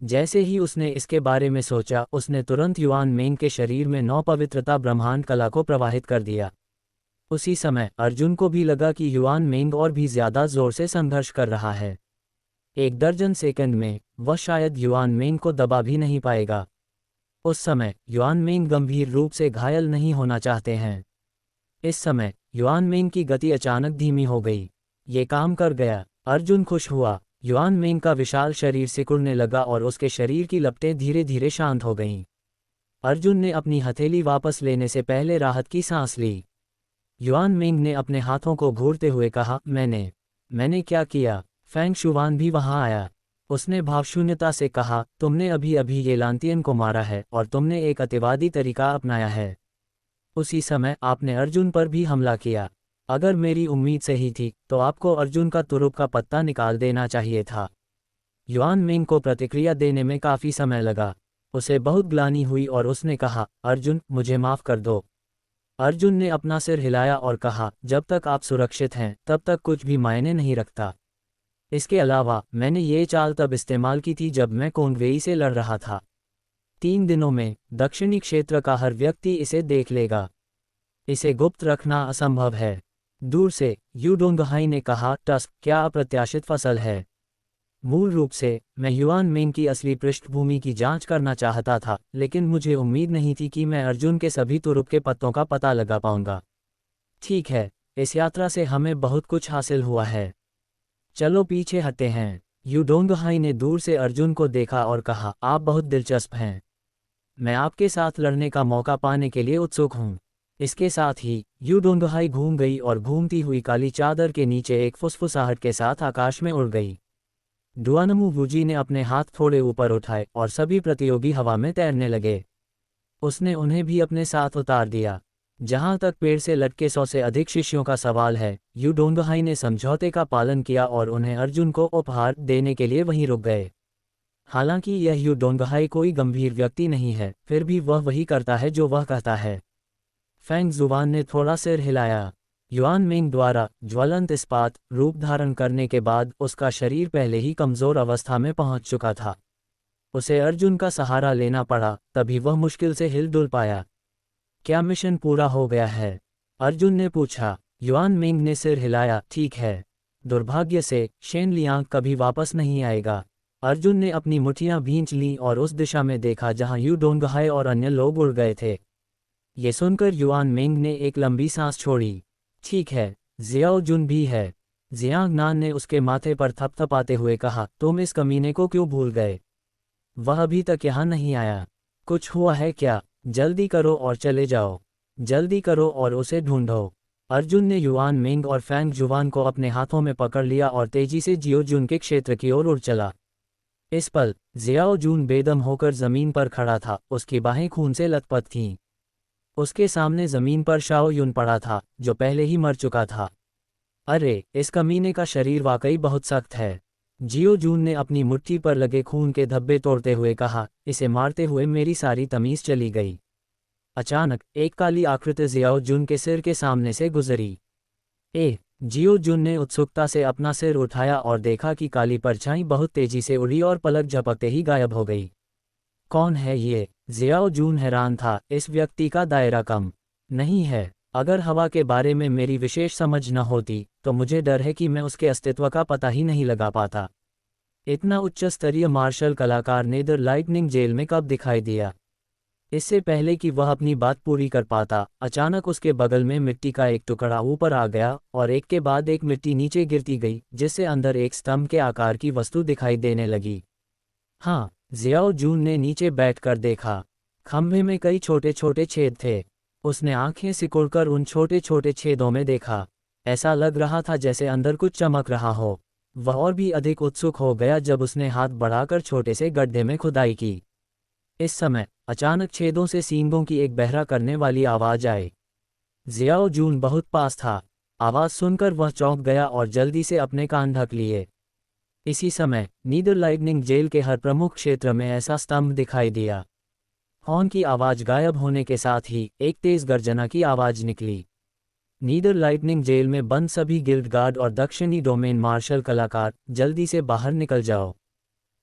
जैसे ही उसने इसके बारे में सोचा, उसने तुरंत युआन मिंग के शरीर में नौ पवित्रता ब्रह्मांड कला को प्रवाहित कर दिया। उसी समय अर्जुन को भी लगा कि युआन मिंग और भी ज्यादा जोर से संघर्ष कर रहा है। एक दर्जन सेकंड में वह शायद युआन मिंग को दबा भी नहीं पाएगा। उस समय युआन मिंग गंभीर रूप से घायल नहीं होना चाहते हैं। इस समय युआन मिंग की गति अचानक धीमी हो गई। ये काम कर गया। अर्जुन खुश हुआ। युआन मिंग का विशाल शरीर सिकुड़ने लगा और उसके शरीर की लपटें धीरे धीरे शांत हो गईं। अर्जुन ने अपनी हथेली वापस लेने से पहले राहत की सांस ली। युआन मिंग ने अपने हाथों को घूरते हुए कहा, मैंने क्या किया? फेंग शुवान भी वहां आया। उसने भावशून्यता से कहा, तुमने अभी अभी ये लांतियन को मारा है और तुमने एक अतिवादी तरीका अपनाया है। उसी समय आपने अर्जुन पर भी हमला किया। अगर मेरी उम्मीद सही थी, तो आपको अर्जुन का तुरुप का पत्ता निकाल देना चाहिए था। युआन मिंग को प्रतिक्रिया देने में काफी समय लगा। उसे बहुत ग्लानि हुई और उसने कहा, अर्जुन, मुझे माफ कर दो। अर्जुन ने अपना सिर हिलाया और कहा, जब तक आप सुरक्षित हैं, तब तक कुछ भी मायने नहीं रखता। इसके अलावा मैंने ये चाल तब इस्तेमाल की थी जब मैं कोंगवेई से लड़ रहा था। 3 दिनों में दक्षिणी क्षेत्र का हर व्यक्ति इसे देख लेगा। इसे गुप्त रखना असंभव है। दूर से यू डोंगहाई ने कहा, टस्क, क्या अप्रत्याशित फसल है। मूल रूप से मैं युआन मिंग की असली पृष्ठभूमि की जांच करना चाहता था, लेकिन मुझे उम्मीद नहीं थी कि मैं अर्जुन के सभी तुरुप के पत्तों का पता लगा पाऊंगा। ठीक है, इस यात्रा से हमें बहुत कुछ हासिल हुआ है। चलो पीछे हटते हैं। यू डोंगहाई ने दूर से अर्जुन को देखा और कहा, आप बहुत दिलचस्प हैं। मैं आपके साथ लड़ने का मौका पाने के लिए उत्सुक हूँ। इसके साथ ही यू डोंगहाई घूम गई और घूमती हुई काली चादर के नीचे एक फुसफुसाहट के साथ आकाश में उड़ गई। डुआनम्मू वुजी ने अपने हाथ थोड़े ऊपर उठाए और सभी प्रतियोगी हवा में तैरने लगे। उसने उन्हें भी अपने साथ उतार दिया। जहां तक पेड़ से लटके 100 से अधिक शिष्यों का सवाल है, यू डोंगहाई ने समझौते का पालन किया और उन्हें अर्जुन को उपहार देने के लिए वहीं रुक गए। हालांकि यह यू डोंगहाई कोई गंभीर व्यक्ति नहीं है, फिर भी वह वही करता है जो वह कहता है। फेंग जुवान ने थोड़ा सिर हिलाया। युआन मिंग द्वारा ज्वलंत इस्पात रूप धारण करने के बाद उसका शरीर पहले ही कमजोर अवस्था में पहुंच चुका था। उसे अर्जुन का सहारा लेना पड़ा, तभी वह मुश्किल से हिल-डुल पाया। क्या मिशन पूरा हो गया है? अर्जुन ने पूछा। युआन मिंग ने सिर हिलाया, ठीक है। दुर्भाग्य से शेन लियांग कभी वापस नहीं आएगा। अर्जुन ने अपनी मुठ्ठियां भींच लीं और उस दिशा में देखा जहां यू डोंगहाई और अन्य लोग उड़ गए थे। ये सुनकर युआन मिंग ने एक लंबी सांस छोड़ी। ठीक है, जियाओ जुन भी है। जियांगनान ने उसके माथे पर थपथपाते हुए कहा, तुम इस कमीने को क्यों भूल गए? वह अभी तक यहाँ नहीं आया। कुछ हुआ है क्या? जल्दी करो और चले जाओ। जल्दी करो और उसे ढूंढो। अर्जुन ने युआन मिंग और फैंग जुवान को अपने हाथों में पकड़ लिया और तेजी से जियो जुन के क्षेत्र की ओर उड़ चला। इस पल जियाओ जून बेदम होकर जमीन पर खड़ा था, उसकी बाहें खून से लथपथ थीं। उसके सामने जमीन पर शाओ युन पड़ा था, जो पहले ही मर चुका था। अरे, इस कमीने का शरीर वाकई बहुत सख्त है। जियो जून ने अपनी मुट्ठी पर लगे खून के धब्बे तोड़ते हुए कहा, इसे मारते हुए मेरी सारी तमीज चली गई। अचानक एक काली आकृति जियाओ जुन के सिर के सामने से गुजरी। जियो जुन ने उत्सुकता से अपना सिर उठाया और देखा कि काली परछाई बहुत तेजी से उड़ी और पलक झपकते ही गायब हो गई। कौन है ये? जियाओ जून हैरान था, इस व्यक्ति का दायरा कम नहीं है। अगर हवा के बारे में मेरी विशेष समझ न होती तो मुझे डर है कि मैं उसके अस्तित्व का पता ही नहीं लगा पाता। इतना उच्च स्तरीय मार्शल कलाकार नेदर लाइटनिंग जेल में कब दिखाई दिया? इससे पहले कि वह अपनी बात पूरी कर पाता, अचानक उसके बगल में मिट्टी का एक टुकड़ा ऊपर आ गया और एक के बाद एक मिट्टी नीचे गिरती गई, जिससे अंदर एक स्तंभ के आकार की वस्तु दिखाई देने लगी। हाँ, जियाओ जून ने नीचे बैठकर देखा। खंभे में कई छोटे छोटे छेद थे। उसने आंखें सिकुड़कर उन छोटे छोटे छेदों में देखा। ऐसा लग रहा था जैसे अंदर कुछ चमक रहा हो। वह और भी अधिक उत्सुक हो गया जब उसने हाथ बढ़ाकर छोटे से गड्ढे में खुदाई की। इस समय अचानक छेदों से सींगों की एक बहरा करने वाली आवाज आई। जियाओ जून बहुत पास था। आवाज सुनकर वह चौंक गया और जल्दी से अपने कान ढक लिए। इसी समय नीदर लाइटनिंग जेल के हर प्रमुख क्षेत्र में ऐसा स्तंभ दिखाई दिया। हॉर्न की आवाज गायब होने के साथ ही एक तेज गर्जना की आवाज निकली। नीदर लाइटनिंग जेल में बंद सभी गिल्ड गार्ड और दक्षिणी डोमेन मार्शल कलाकार, जल्दी से बाहर निकल जाओ।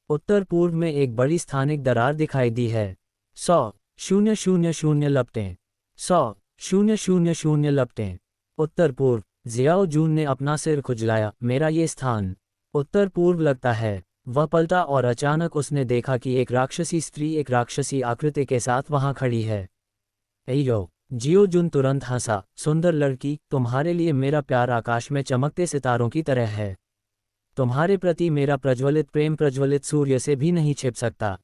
उत्तर पूर्व में एक बड़ी स्थानिक दरार दिखाई दी है। 100,000 लपटें। 100,000 लपटें। उत्तर पूर्व। जियाओ जून ने अपना सिर खुजलाया, मेरा ये स्थान उत्तर पूर्व लगता है। वह पलटा और अचानक उसने देखा कि एक राक्षसी स्त्री एक राक्षसी आकृति के साथ वहां खड़ी है। एयो! जियो जुन तुरंत हंसा, सुंदर लड़की, तुम्हारे लिए मेरा प्यार आकाश में चमकते सितारों की तरह है। तुम्हारे प्रति मेरा प्रज्वलित प्रेम प्रज्वलित सूर्य से भी नहीं छिप सकता।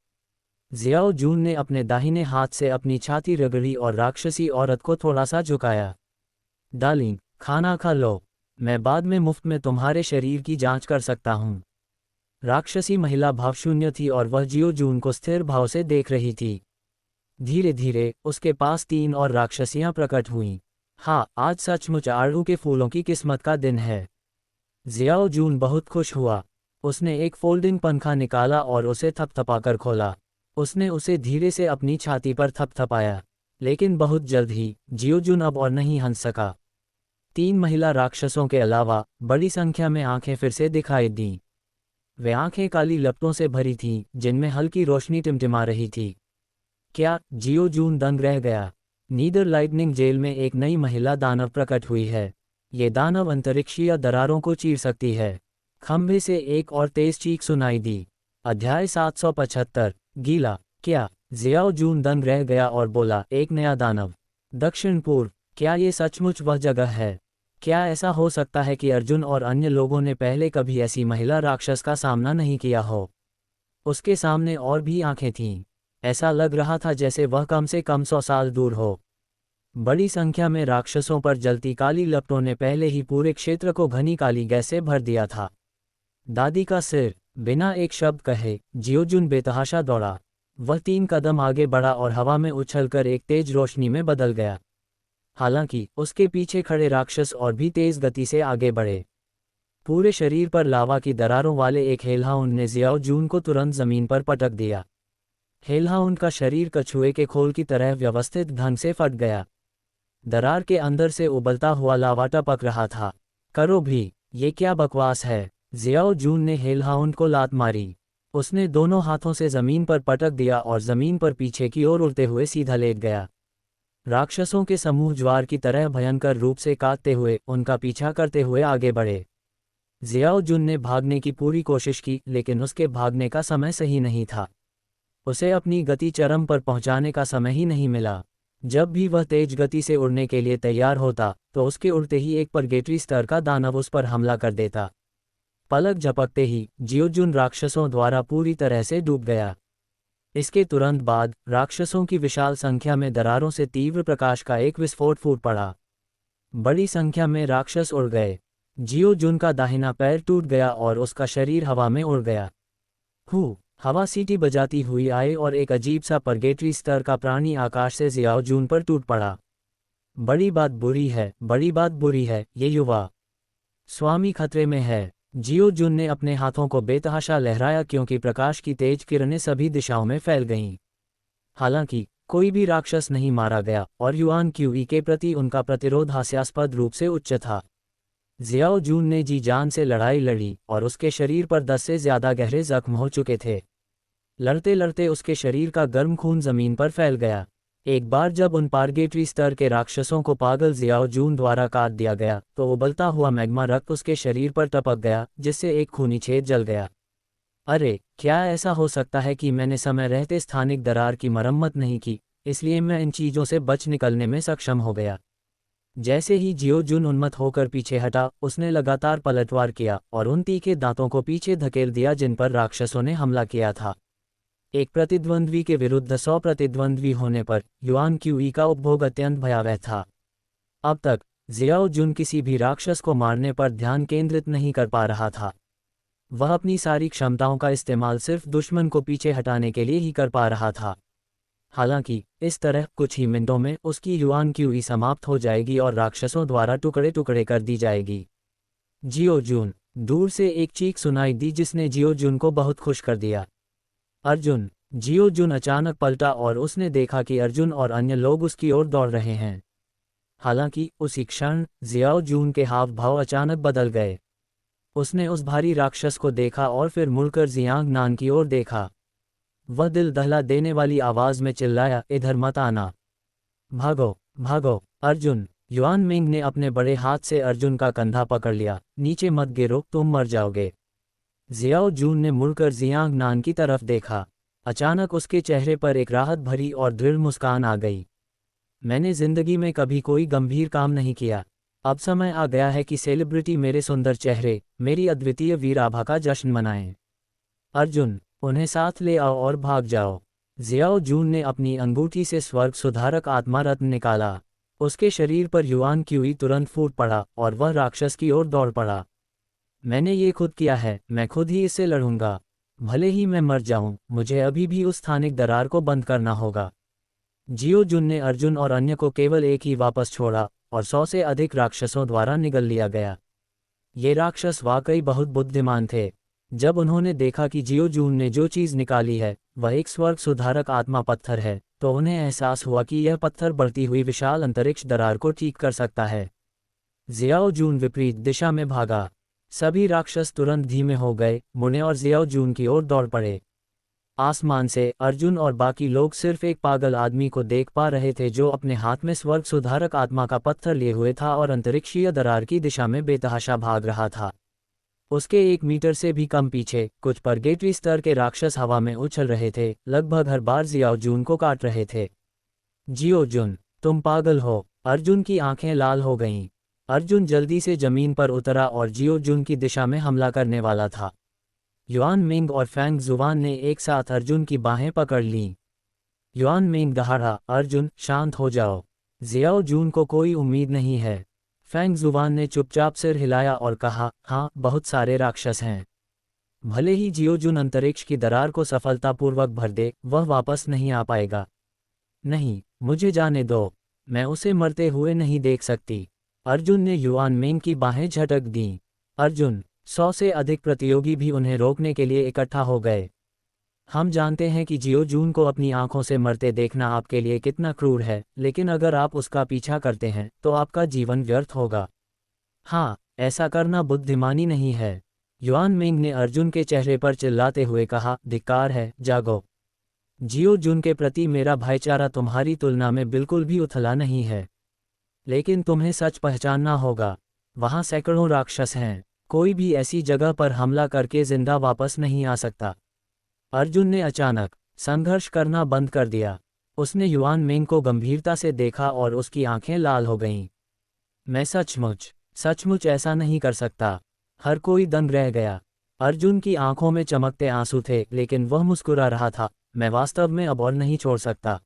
जियाओ जून ने अपने दाहिने हाथ से अपनी छाती रगड़ी और राक्षसी औरत को थोड़ा सा झुकाया। डार्लिंग, खाना खा लो, मैं बाद में मुफ्त में तुम्हारे शरीर की जांच कर सकता हूँ। राक्षसी महिला भावशून्य थी और वह जियो जून को स्थिर भाव से देख रही थी। धीरे धीरे उसके पास 3 और राक्षसियां प्रकट हुईं। हाँ, आज सचमुच आड़ू के फूलों की किस्मत का दिन है। जियाओ जून बहुत खुश हुआ। उसने एक फोल्डिंग पंखा निकाला और उसे थपथपाकर खोला। उसने उसे धीरे से अपनी छाती पर थपथपाया, लेकिन बहुत जल्द ही जियो जून अब और नहीं हंस सका। 3 महिला राक्षसों के अलावा बड़ी संख्या में आंखें फिर से दिखाई दीं। वे आंखें काली लपटों से भरी थीं, जिनमें हल्की रोशनी टिमटिमा रही थी। क्या? जियो जून दंग रह गया। नीदर लाइटनिंग जेल में एक नई महिला दानव प्रकट हुई है। ये दानव अंतरिक्षीय दरारों को चीर सकती है। खंभे से एक और तेज चीख सुनाई दी। अध्याय 775 गीला। क्या? जियाओ जून दंग रह गया और बोला, एक नया दानव। दक्षिण पूर्व। क्या ये सचमुच वह जगह है? क्या ऐसा हो सकता है कि अर्जुन और अन्य लोगों ने पहले कभी ऐसी महिला राक्षस का सामना नहीं किया हो? उसके सामने और भी आंखें थीं। ऐसा लग रहा था जैसे वह कम से कम 100 साल दूर हो। बड़ी संख्या में राक्षसों पर जलती काली लपटों ने पहले ही पूरे क्षेत्र को घनी काली गैस से भर दिया था। दादी का सिर। बिना एक शब्द कहे जियो जून बेतहाशा दौड़ा। वह 3 कदम आगे बढ़ा और हवा में उछलकर एक तेज रोशनी में बदल गया। हालांकि उसके पीछे खड़े राक्षस और भी तेज गति से आगे बढ़े। पूरे शरीर पर लावा की दरारों वाले एक हेलहाउंड ने जियाओ जून को तुरंत जमीन पर पटक दिया। हेलहाउंड का शरीर कछुए के खोल की तरह व्यवस्थित ढंग से फट गया। दरार के अंदर से उबलता हुआ लावा टपक रहा था। करो भी, ये क्या बकवास है? जियाओ जून ने हेलहाउंड को लात मारी। उसने दोनों हाथों से जमीन पर पटक दिया और जमीन पर पीछे की ओर उड़ते हुए सीधा लेट गया। राक्षसों के समूह ज्वार की तरह भयंकर रूप से काटते हुए उनका पीछा करते हुए आगे बढ़े। जियाओ जून ने भागने की पूरी कोशिश की, लेकिन उसके भागने का समय सही नहीं था। उसे अपनी गति चरम पर पहुंचाने का समय ही नहीं मिला। जब भी वह तेज गति से उड़ने के लिए तैयार होता तो उसके उड़ते ही एक परगेटरी स्तर का दानव उस पर हमला कर देता। पलक झपकते ही जियोजुन राक्षसों द्वारा पूरी तरह से डूब गया। इसके तुरंत बाद राक्षसों की विशाल संख्या में दरारों से तीव्र प्रकाश का एक विस्फोट फूट पड़ा। बड़ी संख्या में राक्षस उड़ गए। जियोजुन का दाहिना पैर टूट गया और उसका शरीर हवा में उड़ गया। हवा सीटी बजाती हुई आई और एक अजीब सा परगेटरी स्तर का प्राणी आकाश से जियाओजुन पर टूट पड़ा। बड़ी बात बुरी है, ये युवा स्वामी खतरे में है। जियोजुन ने अपने हाथों को बेतहाशा लहराया क्योंकि प्रकाश की तेज किरणें सभी दिशाओं में फैल गईं। हालांकि कोई भी राक्षस नहीं मारा गया और युआन क्यूई के प्रति उनका प्रतिरोध हास्यास्पद रूप से उच्च था। जियाओजुन ने जी जान से लड़ाई लड़ी और उसके शरीर पर 10 से ज्यादा गहरे जख्म हो चुके थे। लड़ते लड़ते उसके शरीर का गर्म खून जमीन पर फैल गया। एक बार जब उन पारगेटरी स्तर के राक्षसों को पागल जियाओजुन द्वारा काट दिया गया तो उबलता हुआ मैग्मा रक्त उसके शरीर पर टपक गया, जिससे एक खूनी छेद जल गया। अरे, क्या ऐसा हो सकता है कि मैंने समय रहते स्थानिक दरार की मरम्मत नहीं की, इसलिए मैं इन चीज़ों से बच निकलने में सक्षम हो गया। जैसे ही जियोजुन उन्मत्त होकर पीछे हटा, उसने लगातार पलटवार किया और उन तीखे दांतों को पीछे धकेल दिया जिन पर राक्षसों ने हमला किया था। एक प्रतिद्वंद्वी के विरुद्ध 100 प्रतिद्वंद्वी होने पर युआन क्यूई का उपभोग अत्यंत भयावह था। अब तक जियाओजुन किसी भी राक्षस को मारने पर ध्यान केंद्रित नहीं कर पा रहा था। वह अपनी सारी क्षमताओं का इस्तेमाल सिर्फ दुश्मन को पीछे हटाने के लिए ही कर पा रहा था। हालांकि इस तरह कुछ ही मिनटों में उसकी युआन क्यूई समाप्त हो जाएगी और राक्षसों द्वारा टुकड़े टुकड़े कर दी जाएगी। जियोजुन, दूर से एक चीख सुनाई दी जिसने जियोजुन को बहुत खुश कर दिया। अर्जुन! जियोजुन अचानक पलटा और उसने देखा कि अर्जुन और अन्य लोग उसकी ओर दौड़ रहे हैं। हालांकि उसी क्षण जियाओजुन के हाव भाव अचानक बदल गए। उसने उस भारी राक्षस को देखा और फिर मुड़कर जियांग नान की ओर देखा। वह दिल दहला देने वाली आवाज में चिल्लाया, इधर मत आना! भागो, भागो! अर्जुन! युआन मिंग ने अपने बड़े हाथ से अर्जुन का कंधा पकड़ लिया। नीचे मत गिरो, तुम मर जाओगे। जियाओजुन ने मुड़कर जियांग नान की तरफ देखा। अचानक उसके चेहरे पर एक राहत भरी और दृढ़ मुस्कान आ गई। मैंने जिंदगी में कभी कोई गंभीर काम नहीं किया। अब समय आ गया है कि सेलिब्रिटी मेरे सुंदर चेहरे, मेरी अद्वितीय वीर आभा का जश्न मनाएं। अर्जुन, उन्हें साथ ले आओ और भाग जाओ। जियाओजुन ने अपनी अंगूठी से स्वर्ग सुधारक आत्मा रत्न निकाला। उसके शरीर पर युआन क्यूई तुरंत फूट पड़ा और वह राक्षस की ओर दौड़ पड़ा। मैंने ये खुद किया है, मैं खुद ही इससे लड़ूंगा। भले ही मैं मर जाऊं, मुझे अभी भी उस स्थानिक दरार को बंद करना होगा। जियोजुन ने अर्जुन और अन्य को केवल एक ही वापस छोड़ा और 100 से अधिक राक्षसों द्वारा निगल लिया गया। ये राक्षस वाकई बहुत बुद्धिमान थे। जब उन्होंने देखा कि जियोजुन ने जो चीज़ निकाली है वह एक स्वर्ग सुधारक आत्मा पत्थर है, तो उन्हें एहसास हुआ कि यह पत्थर बढ़ती हुई विशाल अंतरिक्ष दरार को ठीक कर सकता है। जियाओजुन विपरीत दिशा में भागा। सभी राक्षस तुरंत धीमे हो गए, मुड़े और जियाओजुन की ओर दौड़ पड़े। आसमान से अर्जुन और बाकी लोग सिर्फ एक पागल आदमी को देख पा रहे थे जो अपने हाथ में स्वर्ग सुधारक आत्मा का पत्थर लिए हुए था और अंतरिक्षीय दरार की दिशा में बेतहाशा भाग रहा था। उसके 1 मीटर से भी कम पीछे कुछ परगेटरी स्तर के राक्षस हवा में उछल रहे थे, लगभग हर बार जियाओजुन को काट रहे थे। जियोजुन, तुम पागल हो! अर्जुन की आंखें लाल हो गईं। अर्जुन जल्दी से जमीन पर उतरा और जियोजुन की दिशा में हमला करने वाला था। युआन मिंग और फैंग जुवान ने एक साथ अर्जुन की बाहें पकड़ लीं। युआन मिंग दहाड़ा, अर्जुन, शांत हो जाओ। जियाओजुन को कोई उम्मीद नहीं है। फैंग जुवान ने चुपचाप सिर हिलाया और कहा, हाँ, बहुत सारे राक्षस हैं। भले ही जियोजुन अंतरिक्ष की दरार को सफलतापूर्वक भर दे, वह वापस नहीं आ पाएगा। नहीं, मुझे जाने दो, मैं उसे मरते हुए नहीं देख सकती। अर्जुन ने युआन मिंग की बाहें झटक दीं। अर्जुन! 100 से अधिक प्रतियोगी भी उन्हें रोकने के लिए इकट्ठा हो गए। हम जानते हैं कि जियोजुन को अपनी आंखों से मरते देखना आपके लिए कितना क्रूर है, लेकिन अगर आप उसका पीछा करते हैं तो आपका जीवन व्यर्थ होगा। हाँ, ऐसा करना बुद्धिमानी नहीं है। युआन मिंग ने अर्जुन के चेहरे पर चिल्लाते हुए कहा, धिक्कार है, जागो। जियोजुन के प्रति मेरा भाईचारा तुम्हारी तुलना में बिल्कुल भी उथला नहीं है। लेकिन तुम्हें सच पहचानना होगा, वहाँ सैकड़ों राक्षस हैं। कोई भी ऐसी जगह पर हमला करके जिंदा वापस नहीं आ सकता। अर्जुन ने अचानक संघर्ष करना बंद कर दिया। उसने युआन मेंग को गंभीरता से देखा और उसकी आंखें लाल हो गईं। मैं सचमुच ऐसा नहीं कर सकता। हर कोई दंग रह गया। अर्जुन की आंखों में चमकते आंसू थे, लेकिन वह मुस्कुरा रहा था। मैं वास्तव में अब और नहीं छोड़ सकता।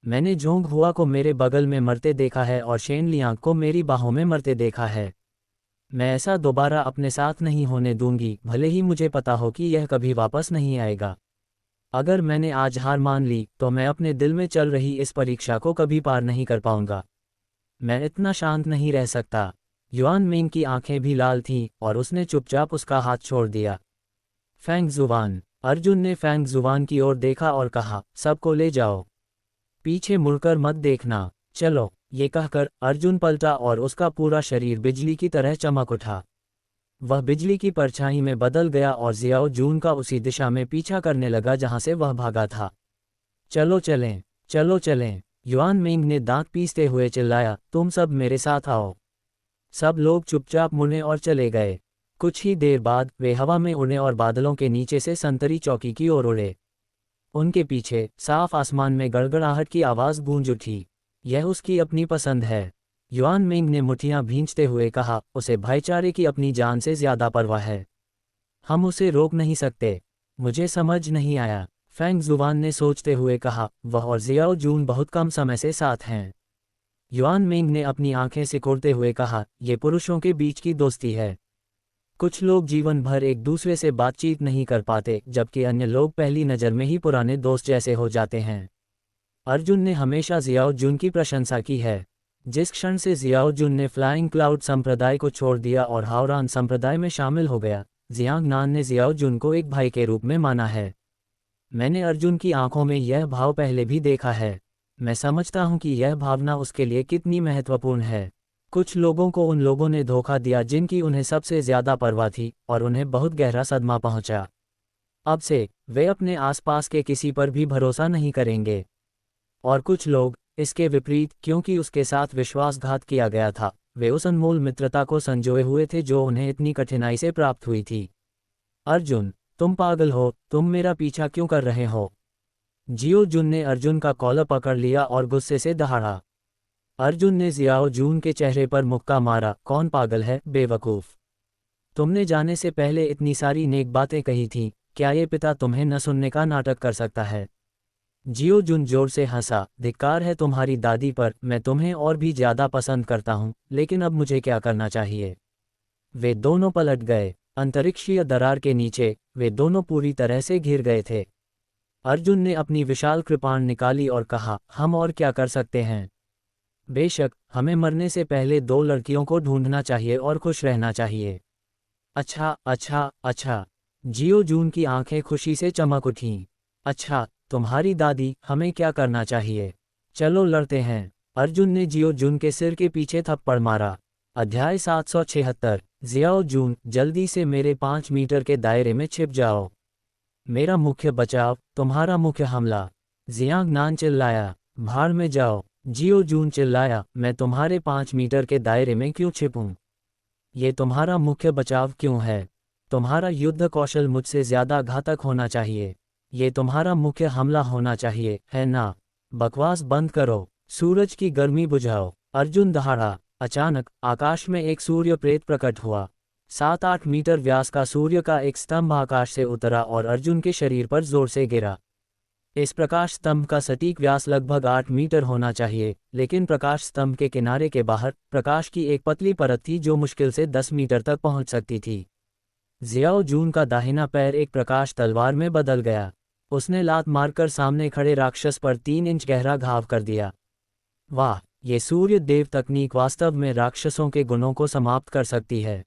मैंने जोंग हुआ को मेरे बगल में मरते देखा है और शेन लियांग को मेरी बाहों में मरते देखा है। मैं ऐसा दोबारा अपने साथ नहीं होने दूंगी, भले ही मुझे पता हो कि यह कभी वापस नहीं आएगा। अगर मैंने आज हार मान ली तो मैं अपने दिल में चल रही इस परीक्षा को कभी पार नहीं कर पाऊंगा। मैं इतना शांत नहीं रह सकता। युआन मिंग की आंखें भी लाल थीं और उसने चुपचाप उसका हाथ छोड़ दिया। फैंग जुवान। अर्जुन ने फैंग जुवान की ओर देखा और कहा, सबको ले जाओ। पीछे मुड़कर मत देखना। चलो। ये कहकर अर्जुन पलटा और उसका पूरा शरीर बिजली की तरह चमक उठा। वह बिजली की परछाई में बदल गया और जियाओ जून का उसी दिशा में पीछा करने लगा जहां से वह भागा था। चलो चलें, चलो चलें। युआन मिंग ने दांत पीसते हुए चिल्लाया, तुम सब मेरे साथ आओ। सब लोग चुपचाप मुड़े और चले गए। कुछ ही देर बाद वे हवा में उड़े और बादलों के नीचे से संतरी चौकी की ओर उड़े। उनके पीछे साफ आसमान में गड़गड़ाहट की आवाज़ गूंज उठी। यह उसकी अपनी पसंद है। युआन मिंग ने मुठियां भींचते हुए कहा, उसे भाईचारे की अपनी जान से ज्यादा परवाह है। हम उसे रोक नहीं सकते। मुझे समझ नहीं आया, फैंग जुवान ने सोचते हुए कहा। वह और जियाओ जून बहुत कम समय से साथ हैं। युआन मिंग ने अपनी आंखें सिकोड़ते हुए कहा, ये पुरुषों के बीच की दोस्ती है। कुछ लोग जीवन भर एक दूसरे से बातचीत नहीं कर पाते, जबकि अन्य लोग पहली नज़र में ही पुराने दोस्त जैसे हो जाते हैं। अर्जुन ने हमेशा जियाओ जुन की प्रशंसा की है। जिस क्षण से जियाओ जुन ने फ्लाइंग क्लाउड संप्रदाय को छोड़ दिया और हाओरान संप्रदाय में शामिल हो गया, जियांग नान ने जियाओ जुन को एक भाई के रूप में माना है। मैंने अर्जुन की आंखों में यह भाव पहले भी देखा है। मैं समझता हूं कि यह भावना उसके लिए कितनी महत्वपूर्ण है। कुछ लोगों को उन लोगों ने धोखा दिया जिनकी उन्हें सबसे ज्यादा परवाह थी, और उन्हें बहुत गहरा सदमा पहुंचा। अब से वे अपने आसपास के किसी पर भी भरोसा नहीं करेंगे। और कुछ लोग इसके विपरीत, क्योंकि उसके साथ विश्वासघात किया गया था, वे उस अनमोल मित्रता को संजोए हुए थे जो उन्हें इतनी कठिनाई से प्राप्त हुई थी। अर्जुन, तुम पागल हो, तुम मेरा पीछा क्यों कर रहे हो? जियो जुन ने अर्जुन का कॉलर पकड़ लिया और गुस्से से दहाड़ा। अर्जुन ने जियाओ जून के चेहरे पर मुक्का मारा, कौन पागल है, बेवकूफ। तुमने जाने से पहले इतनी सारी नेक बातें कही थीं, क्या ये पिता तुम्हें न सुनने का नाटक कर सकता है? जियो जुन जोर से हंसा, धिक्कार है तुम्हारी दादी पर, मैं तुम्हें और भी ज्यादा पसंद करता हूं, लेकिन अब मुझे क्या करना चाहिए? वे दोनों पलट गए। अंतरिक्षीय दरार के नीचे वे दोनों पूरी तरह से घिर गए थे। अर्जुन ने अपनी विशाल कृपाण निकाली और कहा, हम और क्या कर सकते हैं? बेशक, हमें मरने से पहले 2 लड़कियों को ढूंढना चाहिए और खुश रहना चाहिए। अच्छा अच्छा अच्छा। जियो जून की आंखें खुशी से चमक उठीं। अच्छा, तुम्हारी दादी, हमें क्या करना चाहिए? चलो लड़ते हैं। अर्जुन ने जियो जून के सिर के पीछे थप्पड़ मारा। अध्याय 776। जियाओ जून, जल्दी से मेरे 5 मीटर के दायरे में छिप जाओ। मेरा मुख्य बचाव, तुम्हारा मुख्य हमला। जियांग नान चिल्लाया, भाड़ में जाओ। जियो जून चिल्लाया, मैं तुम्हारे 5 मीटर के दायरे में क्यों छिपूं? ये तुम्हारा मुख्य बचाव क्यों है? तुम्हारा युद्ध कौशल मुझसे ज्यादा घातक होना चाहिए। ये तुम्हारा मुख्य हमला होना चाहिए, है ना? बकवास बंद करो। सूरज की गर्मी बुझाओ। अर्जुन दहाड़ा। अचानक आकाश में एक सूर्य प्रेत प्रकट हुआ। 7-8 मीटर व्यास का सूर्य का एक स्तंभ आकाश से उतरा और अर्जुन के शरीर पर जोर से गिरा। इस प्रकाश स्तंभ का सटीक व्यास लगभग 8 मीटर होना चाहिए, लेकिन प्रकाश स्तंभ के किनारे के बाहर प्रकाश की एक पतली परत थी जो मुश्किल से 10 मीटर तक पहुंच सकती थी। जियाओ जून का दाहिना पैर एक प्रकाश तलवार में बदल गया। उसने लात मारकर सामने खड़े राक्षस पर 3 इंच गहरा घाव कर दिया। वाह, ये सूर्य देव तकनीक वास्तव में राक्षसों के गुणों को समाप्त कर सकती है।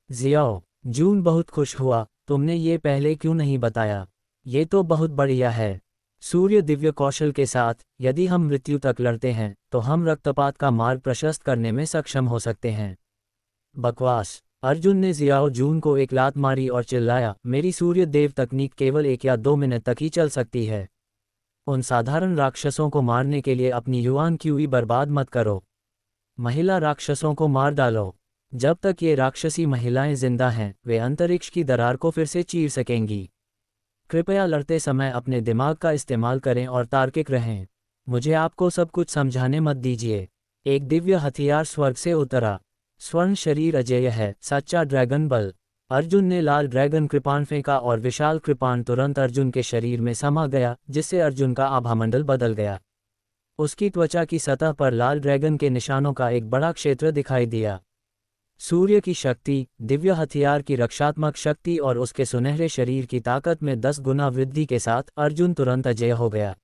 जियाओ जून बहुत खुश हुआ, तुमने ये पहले क्यों नहीं बताया? ये तो बहुत बढ़िया है। सूर्य दिव्य कौशल के साथ यदि हम मृत्यु तक लड़ते हैं तो हम रक्तपात का मार्ग प्रशस्त करने में सक्षम हो सकते हैं। बकवास। अर्जुन ने जियाओ जून को एक लात मारी और चिल्लाया, मेरी सूर्य देव तकनीक केवल 1 या 2 मिनट तक ही चल सकती है। उन साधारण राक्षसों को मारने के लिए अपनी युआन क्यूई बर्बाद मत करो। महिला राक्षसों को मार डालो। जब तक ये राक्षसी महिलाएं जिंदा हैं, वे अंतरिक्ष की दरार को फिर से चीर सकेंगी। कृपया लड़ते समय अपने दिमाग का इस्तेमाल करें और तार्किक रहें। मुझे आपको सब कुछ समझाने मत दीजिए। एक दिव्य हथियार स्वर्ग से उतरा। स्वर्ण शरीर अजेय है, सच्चा ड्रैगन बल। अर्जुन ने लाल ड्रैगन कृपाण फेंका और विशाल कृपाण तुरंत अर्जुन के शरीर में समा गया, जिससे अर्जुन का आभामंडल बदल गया। उसकी त्वचा की सतह पर लाल ड्रैगन के निशानों का एक बड़ा क्षेत्र दिखाई दिया। सूर्य की शक्ति, दिव्य हथियार की रक्षात्मक शक्ति और उसके सुनहरे शरीर की ताकत में 10 गुना वृद्धि के साथ अर्जुन तुरंत अजेय हो गया।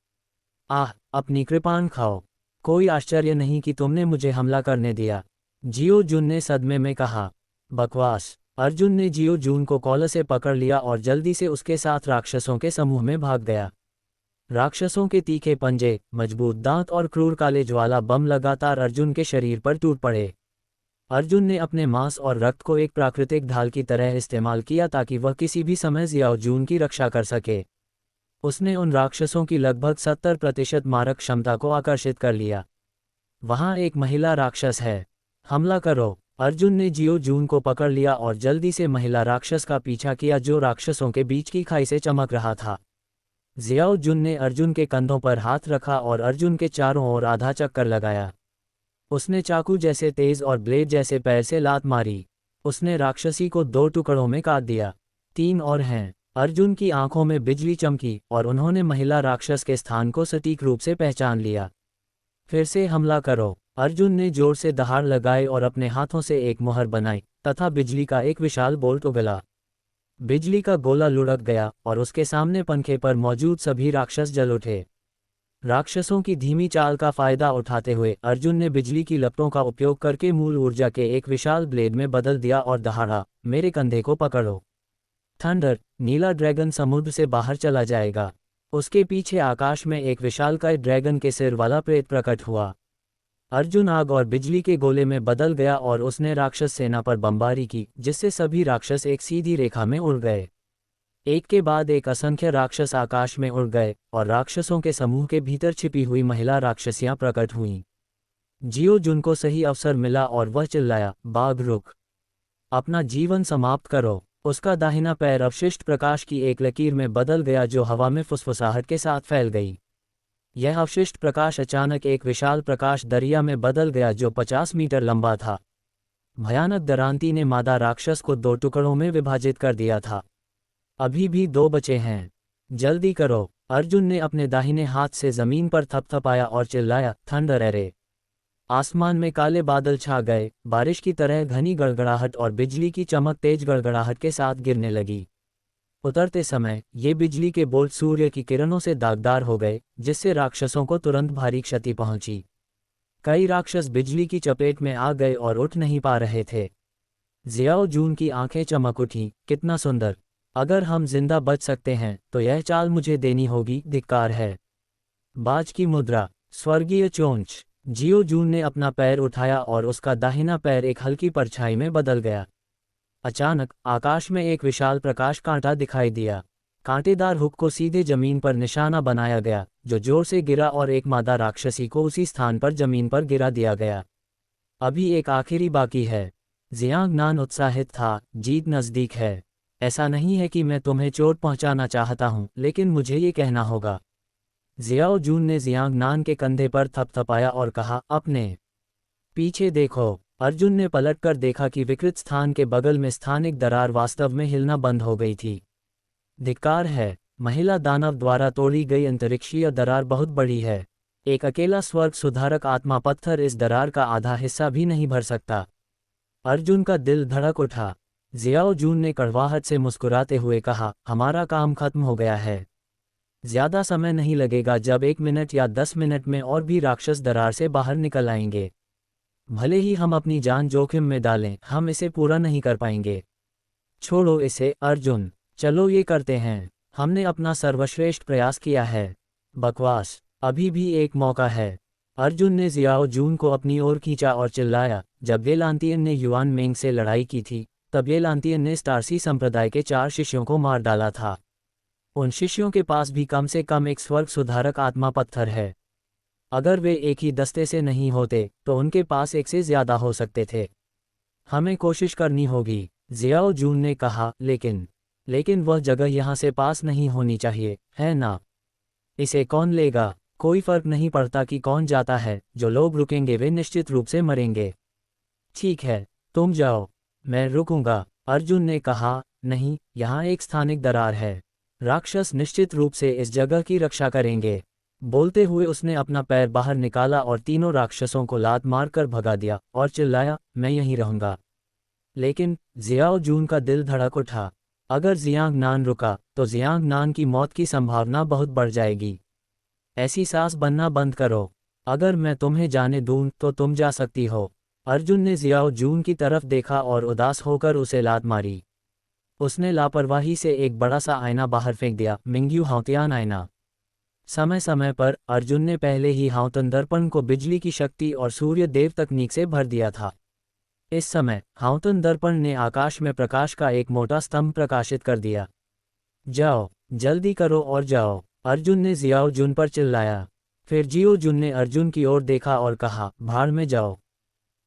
आह, अपनी कृपाण खाओ। कोई आश्चर्य नहीं कि तुमने मुझे हमला करने दिया, जियो जून ने सदमे में कहा। बकवास। अर्जुन ने जियो जून को कॉलर से पकड़ लिया और जल्दी से उसके साथ राक्षसों के समूह में भाग गया। राक्षसों के तीखे पंजे, मजबूत दांत और क्रूर काले ज्वाला बम लगातार अर्जुन के शरीर पर टूट पड़े। अर्जुन ने अपने मांस और रक्त को एक प्राकृतिक ढाल की तरह इस्तेमाल किया ताकि वह किसी भी समय जियाओ जून की रक्षा कर सके। उसने उन राक्षसों की लगभग 70% मारक क्षमता को आकर्षित कर लिया। वहां एक महिला राक्षस है, हमला करो। अर्जुन ने जियो जून को पकड़ लिया और जल्दी से महिला राक्षस का पीछा किया जो राक्षसों के बीच की खाई से चमक रहा था। जियाओ जून ने अर्जुन के कंधों पर हाथ रखा और अर्जुन के चारों ओर आधा चक्कर लगाया। उसने चाकू जैसे तेज और ब्लेड जैसे पैर से लात मारी। उसने राक्षसी को 2 टुकड़ों में काट दिया। 3 और हैं। अर्जुन की आंखों में बिजली चमकी और उन्होंने महिला राक्षस के स्थान को सटीक रूप से पहचान लिया। फिर से हमला करो। अर्जुन ने जोर से दहाड़ लगाई और अपने हाथों से एक मुहर बनाई तथा बिजली का एक विशाल बोल्ट उगला। बिजली का गोला लुढ़क गया और उसके सामने पंखे पर मौजूद सभी राक्षस जल उठे। राक्षसों की धीमी चाल का फायदा उठाते हुए अर्जुन ने बिजली की लपटों का उपयोग करके मूल ऊर्जा के एक विशाल ब्लेड में बदल दिया और दहाड़ा, मेरे कंधे को पकड़ो। थंडर, नीला ड्रैगन समुद्र से बाहर चला जाएगा। उसके पीछे आकाश में एक विशालकाय ड्रैगन के सिर वाला प्रेत प्रकट हुआ। अर्जुन आग और बिजली के गोले में बदल गया और उसने राक्षस सेना पर बमबारी की, जिससे सभी राक्षस एक सीधी रेखा में उड़ गए। एक के बाद एक असंख्य राक्षस आकाश में उड़ गए और राक्षसों के समूह के भीतर छिपी हुई महिला राक्षसियां प्रकट हुईं। जियो जुन को सही अवसर मिला और वह चिल्लाया, बाघ रुक, अपना जीवन समाप्त करो। उसका दाहिना पैर अवशिष्ट प्रकाश की एक लकीर में बदल गया जो हवा में फुसफुसाहट के साथ फैल गई। यह अवशिष्ट प्रकाश अचानक एक विशाल प्रकाश दरिया में बदल गया जो 50 मीटर लंबा था। भयानक दरांती ने मादा राक्षस को 2 टुकड़ों में विभाजित कर दिया था। अभी भी 2 बचे हैं, जल्दी करो। अर्जुन ने अपने दाहिने हाथ से जमीन पर थपथपाया और चिल्लाया, थंडर एरे। आसमान में काले बादल छा गए, बारिश की तरह घनी गड़गड़ाहट और बिजली की चमक तेज गड़गड़ाहट के साथ गिरने लगी। उतरते समय ये बिजली के बोल्ट सूर्य की किरणों से दागदार हो गए, जिससे राक्षसों को तुरंत भारी क्षति पहुंची। कई राक्षस बिजली की चपेट में आ गए और उठ नहीं पा रहे थे। जियाओ जून की आंखें चमक उठीं, कितना सुंदर। अगर हम जिंदा बच सकते हैं तो यह चाल मुझे देनी होगी, धिक्कार है। बाज की मुद्रा, स्वर्गीय चोंच। जियो जून ने अपना पैर उठाया और उसका दाहिना पैर एक हल्की परछाई में बदल गया। अचानक आकाश में एक विशाल प्रकाश कांटा दिखाई दिया। कांटेदार हुक को सीधे जमीन पर निशाना बनाया गया, जो जोर से गिरा और एक मादा राक्षसी को उसी स्थान पर जमीन पर गिरा दिया गया। अभी एक आखिरी बाकी है। जियांगनान उत्साहित था, जीत नज़दीक है। ऐसा नहीं है कि मैं तुम्हें चोट पहुंचाना चाहता हूं, लेकिन मुझे ये कहना होगा। जियाओ जून ने जियांगनान के कंधे पर थपथपाया और कहा, अपने पीछे देखो। अर्जुन ने पलटकर देखा कि विकृत स्थान के बगल में स्थानिक दरार वास्तव में हिलना बंद हो गई थी। धिक्कार है, महिला दानव द्वारा तोड़ी गई अंतरिक्षीय दरार बहुत बड़ी है। एक अकेला स्वर्ग सुधारक आत्मा पत्थर इस दरार का आधा हिस्सा भी नहीं भर सकता। अर्जुन का दिल धड़क उठा। जियाओ जून ने कड़वाहट से मुस्कुराते हुए कहा, हमारा काम खत्म हो गया है। ज्यादा समय नहीं लगेगा, जब 1 मिनट या 10 मिनट में और भी राक्षस दरार से बाहर निकल आएंगे। भले ही हम अपनी जान जोखिम में डालें, हम इसे पूरा नहीं कर पाएंगे। छोड़ो इसे अर्जुन, चलो ये करते हैं। हमने अपना सर्वश्रेष्ठ प्रयास किया है। बकवास, अभी भी एक मौका है। अर्जुन ने जियाओ जून को अपनी ओर खींचा और चिल्लाया, जब येलांतियन ने युआन मेंग से लड़ाई की थी, तब येलांतियन ने स्टारसी संप्रदाय के 4 शिष्यों को मार डाला था। उन शिष्यों के पास भी कम से कम एक स्वर्ग सुधारक आत्मा पत्थर है। अगर वे एक ही दस्ते से नहीं होते तो उनके पास एक से ज्यादा हो सकते थे। हमें कोशिश करनी होगी, जियाओ जून ने कहा, लेकिन वह जगह यहाँ से पास नहीं होनी चाहिए, है ना? इसे कौन लेगा? कोई फर्क नहीं पड़ता कि कौन जाता है, जो लोग रुकेंगे वे निश्चित रूप से मरेंगे। ठीक है, तुम जाओ, मैं रुकूंगा। अर्जुन ने कहा, नहीं, यहाँ एक स्थानिक दरार है। राक्षस निश्चित रूप से इस जगह की रक्षा करेंगे। बोलते हुए उसने अपना पैर बाहर निकाला और तीनों राक्षसों को लात मारकर भगा दिया और चिल्लाया, मैं यहीं रहूंगा। लेकिन जियाओ जून का दिल धड़क उठा। अगर जियांग नान रुका तो जियांग नान की मौत की संभावना बहुत बढ़ जाएगी। ऐसी सास बनना बंद करो। अगर मैं तुम्हें जाने दूं तो तुम जा सकती हो। अर्जुन ने जियाओ जून की तरफ देखा और उदास होकर उसे लात मारी। उसने लापरवाही से एक बड़ा सा आईना बाहर फेंक दिया, मिंग्यू हाउतियान आईना। समय समय पर अर्जुन ने पहले ही हाउतन दर्पण को बिजली की शक्ति और सूर्य देव तकनीक से भर दिया था। इस समय हाउतन दर्पण ने आकाश में प्रकाश का एक मोटा स्तंभ प्रकाशित कर दिया। जाओ, जल्दी करो और जाओ, अर्जुन ने जियाओ जुन पर चिल्लाया। फिर जियो जुन ने अर्जुन की ओर देखा और कहा, भाड़ में जाओ,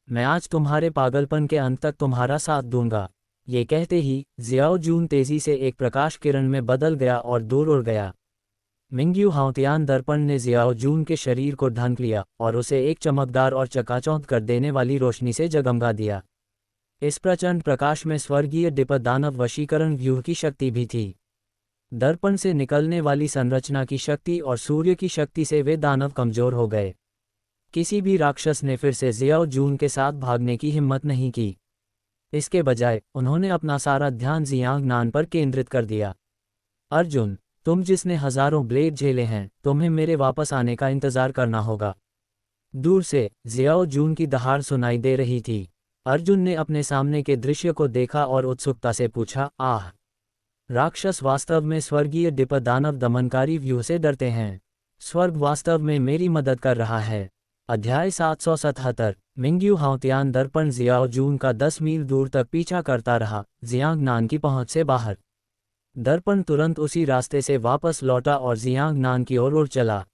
मैं आज तुम्हारे पागलपन के अंत तक तुम्हारा साथ दूंगा। ये कहते ही जियाओ जून तेजी से एक प्रकाश किरण में बदल गया और दूर उड़ गया। मिंग्यू हाउतियान दर्पण ने जियाओ जून के शरीर को ढक लिया और उसे एक चमकदार और चकाचौंध कर देने वाली रोशनी से जगमगा दिया। इस प्रचंड प्रकाश में स्वर्गीय डिपद दानव वशीकरण व्यूह की शक्ति भी थी। दर्पण से निकलने वाली संरचना की शक्ति और सूर्य की शक्ति से वे दानव कमजोर हो गए। किसी भी राक्षस ने फिर से जियाओ जून के साथ भागने की हिम्मत नहीं की। इसके बजाय उन्होंने अपना सारा ध्यान जियांग नान पर केंद्रित कर दिया। अर्जुन, तुम जिसने हजारों ब्लेड झेले हैं, तुम्हें मेरे वापस आने का इंतजार करना होगा। दूर से जियाओ जून की दहाड़ सुनाई दे रही थी। अर्जुन ने अपने सामने के दृश्य को देखा और उत्सुकता से पूछा, आह, राक्षस वास्तव में स्वर्गीय डिपद दानव दमनकारी व्यूह से डरते हैं। स्वर्ग वास्तव में मेरी मदद कर रहा है। अध्याय 777। मिंग्यू हाउतियान दर्पण जियाओ जून का 10 मील दूर तक पीछा करता रहा, जियांग नान की पहुंच से बाहर। दर्पण तुरंत उसी रास्ते से वापस लौटा और जियांग नान की ओर उड़ चला।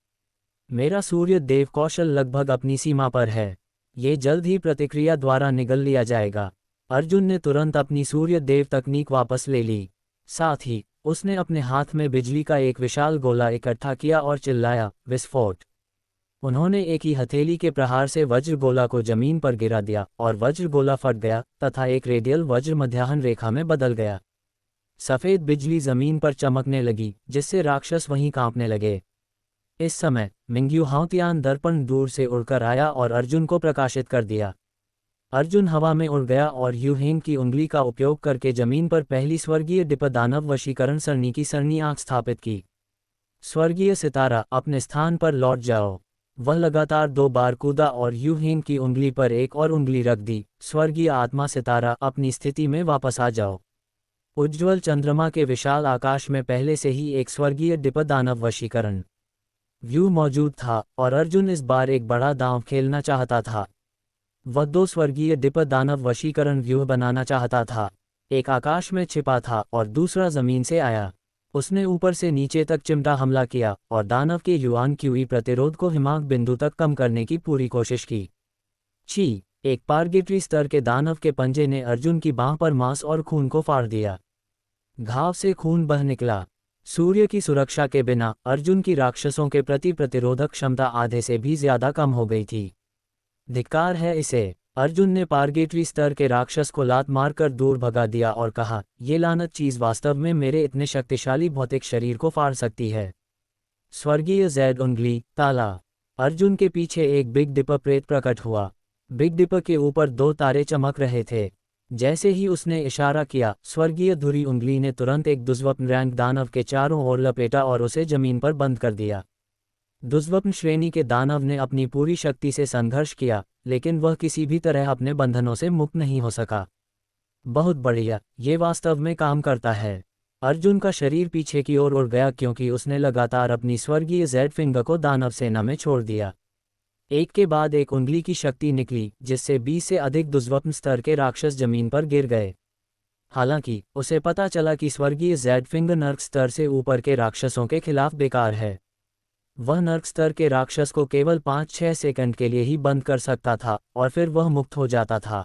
मेरा सूर्य देव कौशल लगभग अपनी सीमा पर है। ये जल्द ही प्रतिक्रिया द्वारा निगल लिया जाएगा। अर्जुन ने तुरंत अपनी सूर्य देव तकनीक वापस ले ली। साथ ही उसने अपने हाथ में बिजली का एक विशाल गोला इकट्ठा किया और चिल्लाया, विस्फोट। उन्होंने एक ही हथेली के प्रहार से वज्र गोला को जमीन पर गिरा दिया और वज्र गोला फट गया तथा एक रेडियल वज्र मध्याह्न रेखा में बदल गया। सफ़ेद बिजली जमीन पर चमकने लगी, जिससे राक्षस वहीं कांपने लगे। इस समय मिंग्यू हाउतियान दर्पण दूर से उड़कर आया और अर्जुन को प्रकाशित कर दिया। अर्जुन हवा में उड़ गया और यूहेंग की उंगली का उपयोग करके जमीन पर पहली स्वर्गीय डिपद दानव वशीकरण सरणी की सरणी आंख स्थापित की। स्वर्गीय सितारा, अपने स्थान पर लौट जाओ। वह लगातार 2 बार कूदा और यूहेंग की उंगली पर एक और उंगली रख दी। स्वर्गीय आत्मा सितारा, अपनी स्थिति में वापस आ जाओ। उज्ज्वल चंद्रमा के विशाल आकाश में पहले से ही एक स्वर्गीय डिपद दानव वशीकरण व्यू मौजूद था और अर्जुन इस बार एक बड़ा दांव खेलना चाहता था। वह 2 स्वर्गीय डिपद दानव वशीकरण व्यूह बनाना चाहता था। एक आकाश में छिपा था और दूसरा जमीन से आया। उसने ऊपर से नीचे तक चिमटा हमला किया और दानव के युआन क्यूई प्रतिरोध को हिमांक बिंदु तक कम करने की पूरी कोशिश की। छी! एक पार्गेटरी स्तर के दानव के पंजे ने अर्जुन की बांह पर मांस और खून को फाड़ दिया। घाव से खून बह निकला। सूर्य की सुरक्षा के बिना अर्जुन की राक्षसों के प्रति प्रतिरोधक क्षमता आधे से भी ज्यादा कम हो गई थी। धिक्कार है इसे। अर्जुन ने पार्गेटरी स्तर के राक्षस को लात मारकर दूर भगा दिया और कहा, ये लानत चीज वास्तव में मेरे इतने शक्तिशाली भौतिक शरीर को फाड़ सकती है। स्वर्गीय जैड उंगली, ताला। अर्जुन के पीछे एक बिग डिपर प्रेत प्रकट हुआ। बिग डिपर के ऊपर 2 तारे चमक रहे थे। जैसे ही उसने इशारा किया, स्वर्गीय धुरी उंगली ने तुरंत एक दुष्वप्न रैंक दानव के चारों ओर लपेटा और उसे जमीन पर बंद कर दिया। दुष्वप्न श्रेणी के दानव ने अपनी पूरी शक्ति से संघर्ष किया, लेकिन वह किसी भी तरह अपने बंधनों से मुक्त नहीं हो सका। बहुत बढ़िया, ये वास्तव में काम करता है। अर्जुन का शरीर पीछे की ओर उड़ गया क्योंकि उसने लगातार अपनी स्वर्गीय जेड फिंगर को दानव सेना में छोड़ दिया। एक के बाद एक उंगली की शक्ति निकली, जिससे 20 से अधिक दुष्वप्न स्तर के राक्षस जमीन पर गिर गए। हालांकि उसे पता चला कि स्वर्गीय जेड फिंगर नर्क स्तर से ऊपर के राक्षसों के खिलाफ बेकार है। वह नर्क स्तर के राक्षस को केवल 5-6 सेकंड के लिए ही बंद कर सकता था और फिर वह मुक्त हो जाता था।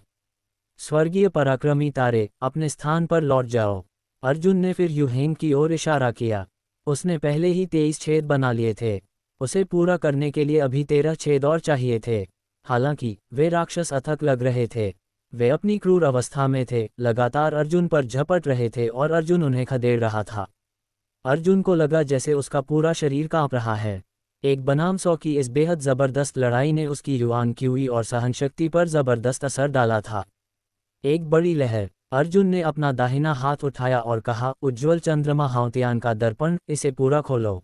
स्वर्गीय पराक्रमी तारे, अपने स्थान पर लौट जाओ। अर्जुन ने फिर यूहेंग की ओर इशारा किया। उसने पहले ही 23 छेद बना लिए थे। उसे पूरा करने के लिए अभी 13 छेद और चाहिए थे। हालांकि वे राक्षस अथक लग रहे थे। वे अपनी क्रूर अवस्था में थे, लगातार अर्जुन पर झपट रहे थे और अर्जुन उन्हें खदेड़ रहा था। अर्जुन को लगा जैसे उसका पूरा शरीर कांप रहा है। एक बनाम 100 की इस बेहद ज़बरदस्त लड़ाई ने उसकी युवान क्यूई और सहनशक्ति पर ज़बरदस्त असर डाला था। एक बड़ी लहर। अर्जुन ने अपना दाहिना हाथ उठाया और कहा, उज्ज्वल चंद्रमा हाउतियान का दर्पण, इसे पूरा खोलो।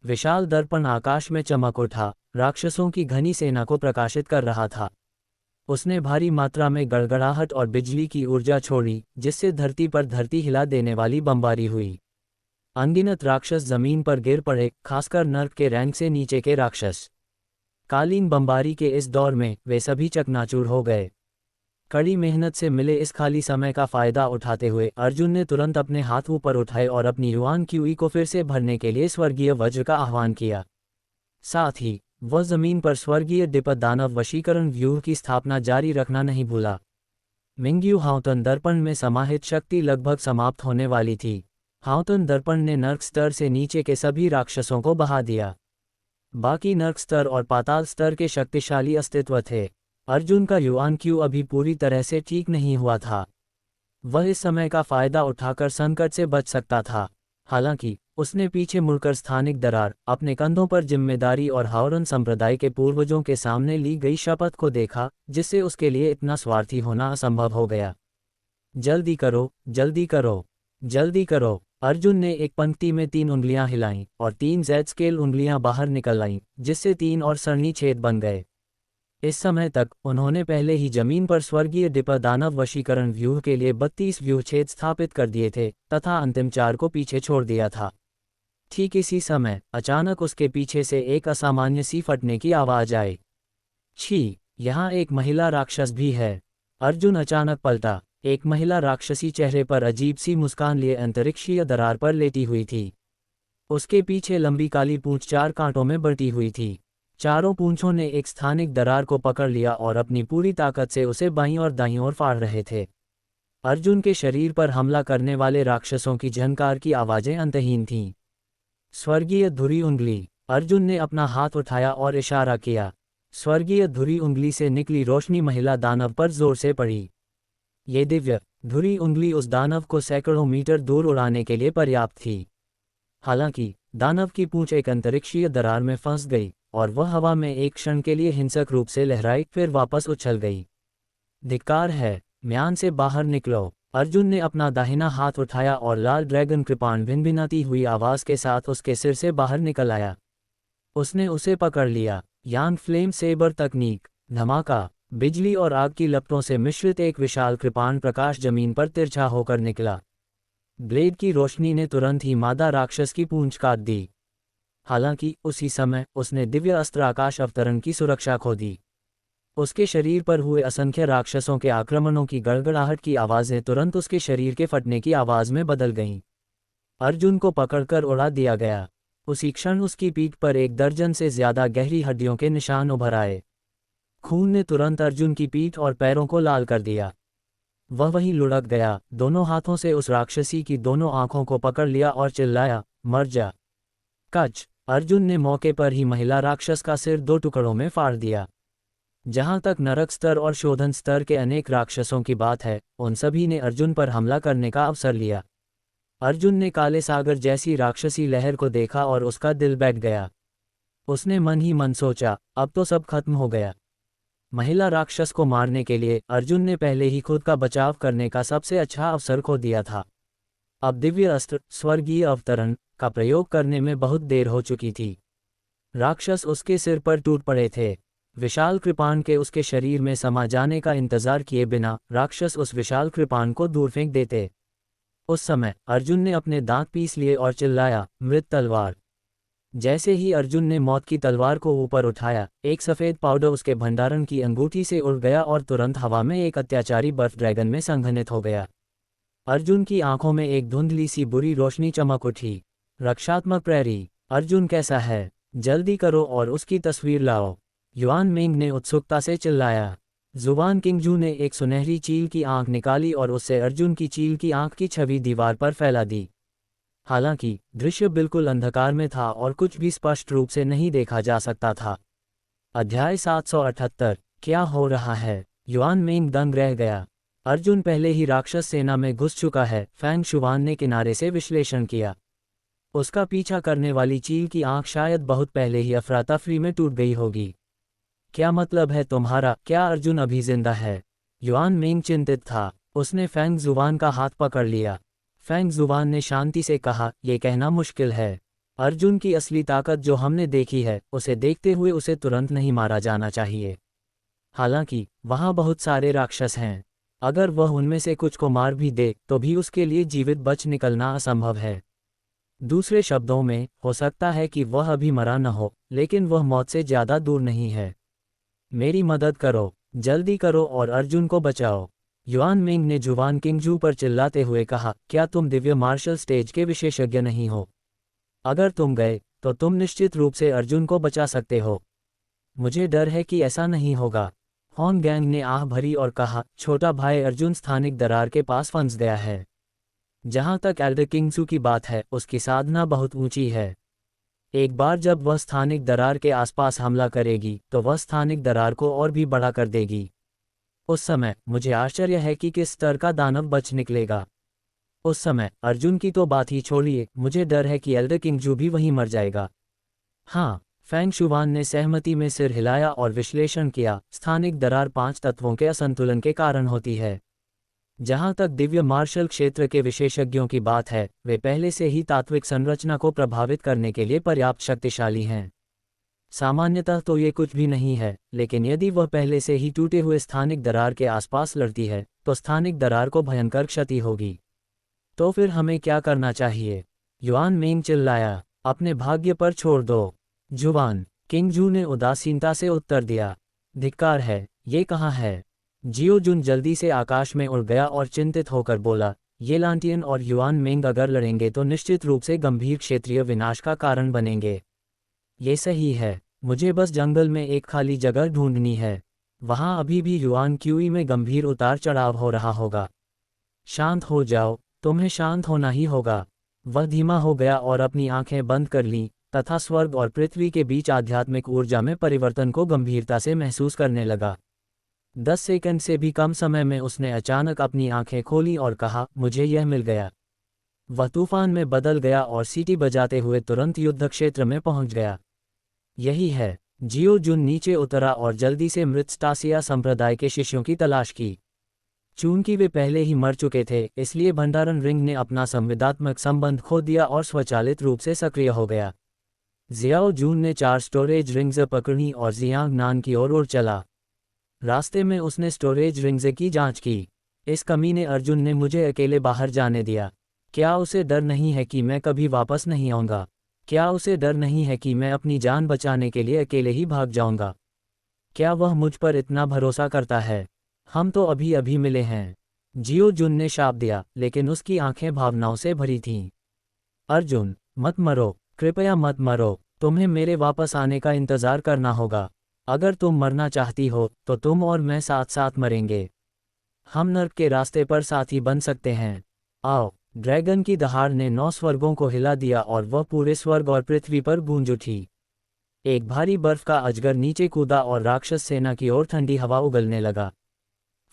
विशाल दर्पण आकाश में चमक उठा, राक्षसों की घनी सेना को प्रकाशित कर रहा था। उसने भारी मात्रा में गड़गड़ाहट और बिजली की ऊर्जा छोड़ी, जिससे धरती पर धरती हिला देने वाली बमबारी हुई। अनगिनत राक्षस जमीन पर गिर पड़े, खासकर नर्क के रैंक से नीचे के राक्षस। कालीन बमबारी के इस दौर में वे सभी चकनाचूर हो गए। कड़ी मेहनत से मिले इस खाली समय का फायदा उठाते हुए अर्जुन ने तुरंत अपने हाथ ऊपर उठाए और अपनी युवान क्यूई को फिर से भरने के लिए स्वर्गीय वज्र का आह्वान किया। साथ ही वह जमीन पर स्वर्गीय डिपद दानव वशीकरण व्यूह की स्थापना जारी रखना नहीं भूला। मिंग्यू हाउतन दर्पण में समाहित शक्ति लगभग समाप्त होने वाली थी। हाउतन दर्पण ने नर्क स्तर से नीचे के सभी राक्षसों को बहा दिया। बाकी नर्क स्तर और पाताल स्तर के शक्तिशाली अस्तित्व थे। अर्जुन का युवान क्यू अभी पूरी तरह से ठीक नहीं हुआ था। वह इस समय का फायदा उठाकर संकट से बच सकता था। हालांकि उसने पीछे मुड़कर स्थानिक दरार, अपने कंधों पर जिम्मेदारी और हावरन संप्रदाय के पूर्वजों के सामने ली गई शपथ को देखा, जिससे उसके लिए इतना स्वार्थी होना असंभव हो गया। जल्दी करो, जल्दी करो, जल्दी करो। अर्जुन ने एक पंक्ति में 3 उंगलियां हिलाईं और 3 जेड स्केल उंगलियां बाहर निकल आईं, जिससे 3 और सरणी छेद बन गए। इस समय तक उन्होंने पहले ही जमीन पर स्वर्गीय डिपद दानव वशीकरण व्यूह के लिए 32 व्यूह छेद स्थापित कर दिए थे तथा अंतिम 4 को पीछे छोड़ दिया था। ठीक इसी समय अचानक उसके पीछे से एक असामान्य सी फटने की आवाज आई। छी, यहाँ एक महिला राक्षस भी है। अर्जुन अचानक पलटा। एक महिला राक्षसी चेहरे पर अजीब सी मुस्कान लिए अंतरिक्षीय दरार पर लेटी हुई थी। उसके पीछे लंबी काली पूंछ 4 कांटों में बटी हुई थी। चारों पूंछों ने एक स्थानिक दरार को पकड़ लिया और अपनी पूरी ताकत से उसे बाईं और दाईं ओर फाड़ रहे थे। अर्जुन के शरीर पर हमला करने वाले राक्षसों की झंकार की आवाजें अंतहीन थीं। स्वर्गीय धुरी उंगली। अर्जुन ने अपना हाथ उठाया और इशारा किया। स्वर्गीय धुरी उंगली से निकली रोशनी महिला दानव पर जोर से पड़ी। ये दिव्य धुरी उंगली उस दानव को सैकड़ों मीटर दूर उड़ाने के लिए पर्याप्त थी। हालांकि दानव की पूंछ एक अंतरिक्षीय दरार में फंस गई और वह हवा में एक क्षण के लिए हिंसक रूप से लहराई, फिर वापस उछल गई। धिक्कार है, म्यान से बाहर निकलो। अर्जुन ने अपना दाहिना हाथ उठाया और लाल ड्रैगन कृपाण भिनभिनाती हुई आवाज के साथ उसके सिर से बाहर निकल आया। उसने उसे पकड़ लिया। यांग फ्लेम सेबर तकनीक। धमाका। बिजली और आग की लपटों से मिश्रित एक विशाल कृपाण प्रकाश जमीन पर तिरछा होकर निकला। ब्लेड की रोशनी ने तुरंत ही मादा राक्षस की पूंछ काट दी। हालांकि उसी समय उसने दिव्य अस्त्र आकाश अवतरण की सुरक्षा खो दी। उसके शरीर पर हुए असंख्य राक्षसों के आक्रमणों की गड़गड़ाहट की आवाज़ें तुरंत उसके शरीर के फटने की आवाज़ में बदल गईं। अर्जुन को पकड़कर उड़ा दिया गया। उसी क्षण उसकी पीठ पर 1 दर्जन से ज्यादा गहरी हड्डियों के निशान उभर आए। खून ने तुरंत अर्जुन की पीठ और पैरों को लाल कर दिया। वह वहीं लुढ़क गया, दोनों हाथों से उस राक्षसी की दोनों आंखों को पकड़ लिया और चिल्लाया, मर जा। कच। अर्जुन ने मौके पर ही महिला राक्षस का सिर 2 टुकड़ों में फाड़ दिया। जहां तक नरक स्तर और शोधन स्तर के अनेक राक्षसों की बात है, उन सभी ने अर्जुन पर हमला करने का अवसर लिया। अर्जुन ने काले सागर जैसी राक्षसी लहर को देखा और उसका दिल बैठ गया। उसने मन ही मन सोचा, अब तो सब खत्म हो गया। महिला राक्षस को मारने के लिए अर्जुन ने पहले ही खुद का बचाव करने का सबसे अच्छा अवसर खो दिया था। अब दिव्य अस्त्र स्वर्गीय अवतरण का प्रयोग करने में बहुत देर हो चुकी थी। राक्षस उसके सिर पर टूट पड़े थे। विशाल कृपाण के उसके शरीर में समा जाने का इंतजार किए बिना राक्षस उस विशाल कृपाण को दूर फेंक देते। उस समय अर्जुन ने अपने दांत पीस लिए और चिल्लाया, मृत तलवार। जैसे ही अर्जुन ने मौत की तलवार को ऊपर उठाया, एक सफ़ेद पाउडर उसके भंडारण की अंगूठी से उड़ गया और तुरंत हवा में एक अत्याचारी बर्फ ड्रैगन में संघनित हो गया। अर्जुन की आंखों में एक धुंधली सी बुरी रोशनी चमक उठी। रक्षात्मक प्रहरी। अर्जुन कैसा है? जल्दी करो और उसकी तस्वीर लाओ। युआन मिंग ने उत्सुकता से चिल्लाया। जुबान किंगजू ने एक सुनहरी चील की आंख निकाली और उससे अर्जुन की चील की आंख की छवि दीवार पर फैला दी। हालांकि दृश्य बिल्कुल अंधकार में था और कुछ भी स्पष्ट रूप से नहीं देखा जा सकता था। अध्याय 778 क्या हो रहा है? युआन मेंग दंग रह गया। अर्जुन पहले ही राक्षस सेना में घुस चुका है, फैंग शुआन ने किनारे से विश्लेषण किया। उसका पीछा करने वाली चील की आंख शायद बहुत पहले ही अफरा-तफरी में टूट गई होगी। क्या मतलब है तुम्हारा? क्या अर्जुन अभी जिंदा है? युआन मेंग चिंतित था। उसने फैंग जुबान का हाथ पकड़ लिया। फैंग जुबान ने शांति से कहा, यह कहना मुश्किल है। अर्जुन की असली ताकत जो हमने देखी है, उसे देखते हुए उसे तुरंत नहीं मारा जाना चाहिए। हालांकि वहां बहुत सारे राक्षस हैं। अगर वह उनमें से कुछ को मार भी दे तो भी उसके लिए जीवित बच निकलना असंभव है। दूसरे शब्दों में, हो सकता है कि वह अभी मरा न हो, लेकिन वह मौत से ज्यादा दूर नहीं है। मेरी मदद करो, जल्दी करो और अर्जुन को बचाओ। युआन मिंग ने जुवान किंगजू पर चिल्लाते हुए कहा, क्या तुम दिव्य मार्शल स्टेज के विशेषज्ञ नहीं हो? अगर तुम गए तो तुम निश्चित रूप से अर्जुन को बचा सकते हो। मुझे डर है कि ऐसा नहीं होगा। हॉन गैंग ने आह भरी और कहा, छोटा भाई अर्जुन स्थानिक दरार के पास फंस गया है। जहां तक एल्डर किंगसू की बात है, उसकी साधना बहुत ऊंची है। एक बार जब वह स्थानिक दरार के आसपास हमला करेगी तो वह स्थानिक दरार को और भी बढ़ा कर देगी। उस समय मुझे आश्चर्य है कि किस स्तर का दानव बच निकलेगा। उस समय अर्जुन की तो बात ही छोड़िए, मुझे डर है कि एल्डर किंगजू भी वहीं मर जाएगा। हाँ, फैंग शुआन ने सहमति में सिर हिलाया और विश्लेषण किया, स्थानिक दरार 5 तत्वों के असंतुलन के कारण होती है। जहां तक दिव्य मार्शल क्षेत्र के विशेषज्ञों की बात है, वे पहले से ही तात्विक संरचना को प्रभावित करने के लिए पर्याप्त शक्तिशाली हैं। सामान्यतः तो ये कुछ भी नहीं है, लेकिन यदि वह पहले से ही टूटे हुए स्थानिक दरार के आसपास लड़ती है तो स्थानिक दरार को भयंकर क्षति होगी। तो फिर हमें क्या करना चाहिए? युआन मेंग चिल्लाया, अपने भाग्य पर छोड़ दो। जुवान किंगजू ने उदासीनता से उत्तर दिया, धिक्कार है, ये कहाँ है? जियो जुन जल्दी से आकाश में उड़ गया और चिंतित होकर बोला, ये लांटियन और युआन मेंग अगर लड़ेंगे तो निश्चित रूप से गंभीर क्षेत्रीय विनाश का कारण बनेंगे। ये सही है, मुझे बस जंगल में एक खाली जगह ढूंढनी है। वहां अभी भी युआन क्यूई में गंभीर उतार चढ़ाव हो रहा होगा। शांत हो जाओ, तुम्हें शांत होना ही होगा। वह धीमा हो गया और अपनी आंखें बंद कर लीं तथा स्वर्ग और पृथ्वी के बीच आध्यात्मिक ऊर्जा में परिवर्तन को गंभीरता से महसूस करने लगा। 10 सेकंड से भी कम समय में उसने अचानक अपनी आंखें खोली और कहा, मुझे यह मिल गया। वह तूफान में बदल गया और सीटी बजाते हुए तुरंत युद्ध क्षेत्र में पहुंच गया। यही है। जियो जुन नीचे उतरा और जल्दी से मृत स्टासिया संप्रदाय के शिष्यों की तलाश की। चूंकि वे पहले ही मर चुके थे, इसलिए भंडारण रिंग ने अपना संविदात्मक संबंध खो दिया और स्वचालित रूप से सक्रिय हो गया। जियाओ जून ने 4 स्टोरेज रिंग्स पकड़ी और जियांग नान की ओर उड़ चला। रास्ते में उसने स्टोरेज रिंग्स की जांच की। इस कमीने अर्जुन ने मुझे अकेले बाहर जाने दिया। क्या उसे डर नहीं है कि मैं कभी वापस नहीं आऊंगा? क्या उसे डर नहीं है कि मैं अपनी जान बचाने के लिए अकेले ही भाग जाऊंगा? क्या वह मुझ पर इतना भरोसा करता है? हम तो अभी अभी मिले हैं। जियो जुन ने शाप दिया, लेकिन उसकी आंखें भावनाओं से भरी थीं। अर्जुन, मत मरो, कृपया मत मरो, तुम्हें मेरे वापस आने का इंतजार करना होगा। अगर तुम मरना चाहती हो तो तुम और मैं साथ साथ मरेंगे। हम नर्क के रास्ते पर साथी बन सकते हैं। आओ। ड्रैगन की दहाड़ ने 9 स्वर्गों को हिला दिया और वह पूरे स्वर्ग और पृथ्वी पर गूंज उठी। एक भारी बर्फ का अजगर नीचे कूदा और राक्षस सेना की ओर ठंडी हवा उगलने लगा।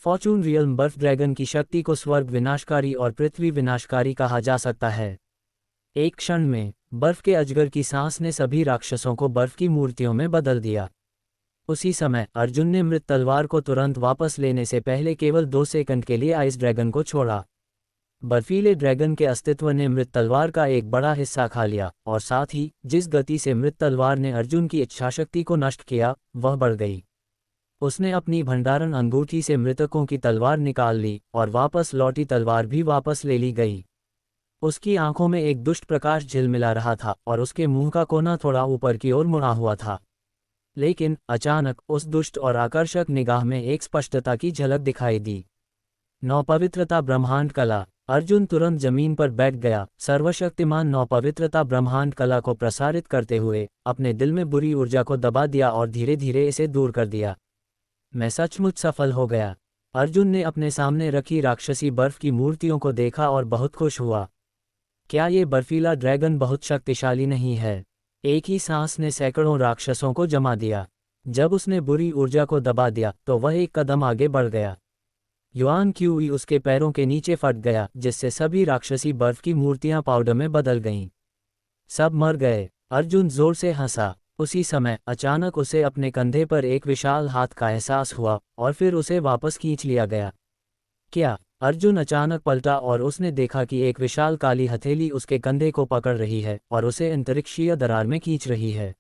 फॉर्चून रियल्म बर्फ ड्रैगन की शक्ति को स्वर्ग विनाशकारी और पृथ्वी विनाशकारी कहा जा सकता है। एक क्षण में बर्फ के अजगर की सांस ने सभी राक्षसों को बर्फ की मूर्तियों में बदल दिया। उसी समय अर्जुन ने मृत तलवार को तुरंत वापस लेने से पहले केवल 2 सेकंड के लिए आइस ड्रैगन को छोड़ा। बर्फीले ड्रैगन के अस्तित्व ने मृत तलवार का एक बड़ा हिस्सा खा लिया और साथ ही जिस गति से मृत तलवार ने अर्जुन की इच्छाशक्ति को नष्ट किया, वह बढ़ गई। उसने अपनी भंडारण अंगूठी से मृतकों की तलवार निकाल ली और वापस लौटी तलवार भी वापस ले ली गई। उसकी आंखों में एक दुष्ट प्रकाश झिलमिला रहा था और उसके मुंह का कोना थोड़ा ऊपर की ओर मुड़ा हुआ था। लेकिन अचानक उस दुष्ट और आकर्षक निगाह में एक स्पष्टता की झलक दिखाई दी। नवपवित्रता ब्रह्मांड कला। अर्जुन तुरंत जमीन पर बैठ गया। सर्वशक्तिमान नवपवित्रता ब्रह्मांड कला को प्रसारित करते हुए अपने दिल में बुरी ऊर्जा को दबा दिया और धीरे धीरे इसे दूर कर दिया। मैं सचमुच सफल हो गया। अर्जुन ने अपने सामने रखी राक्षसी बर्फ की मूर्तियों को देखा और बहुत खुश हुआ। क्या ये बर्फीला ड्रैगन बहुत शक्तिशाली नहीं है? एक ही सांस ने सैकड़ों राक्षसों को जमा दिया। जब उसने बुरी ऊर्जा को दबा दिया तो वह एक कदम आगे बढ़ गया। युआन क्यूई उसके पैरों के नीचे फट गया, जिससे सभी राक्षसी बर्फ की मूर्तियां पाउडर में बदल गईं। सब मर गए। अर्जुन जोर से हंसा। उसी समय अचानक उसे अपने कंधे पर एक विशाल हाथ का एहसास हुआ और फिर उसे वापस खींच लिया गया। क्या? अर्जुन अचानक पलटा और उसने देखा कि एक विशाल काली हथेली उसके कंधे को पकड़ रही है और उसे अंतरिक्षीय दरार में खींच रही है।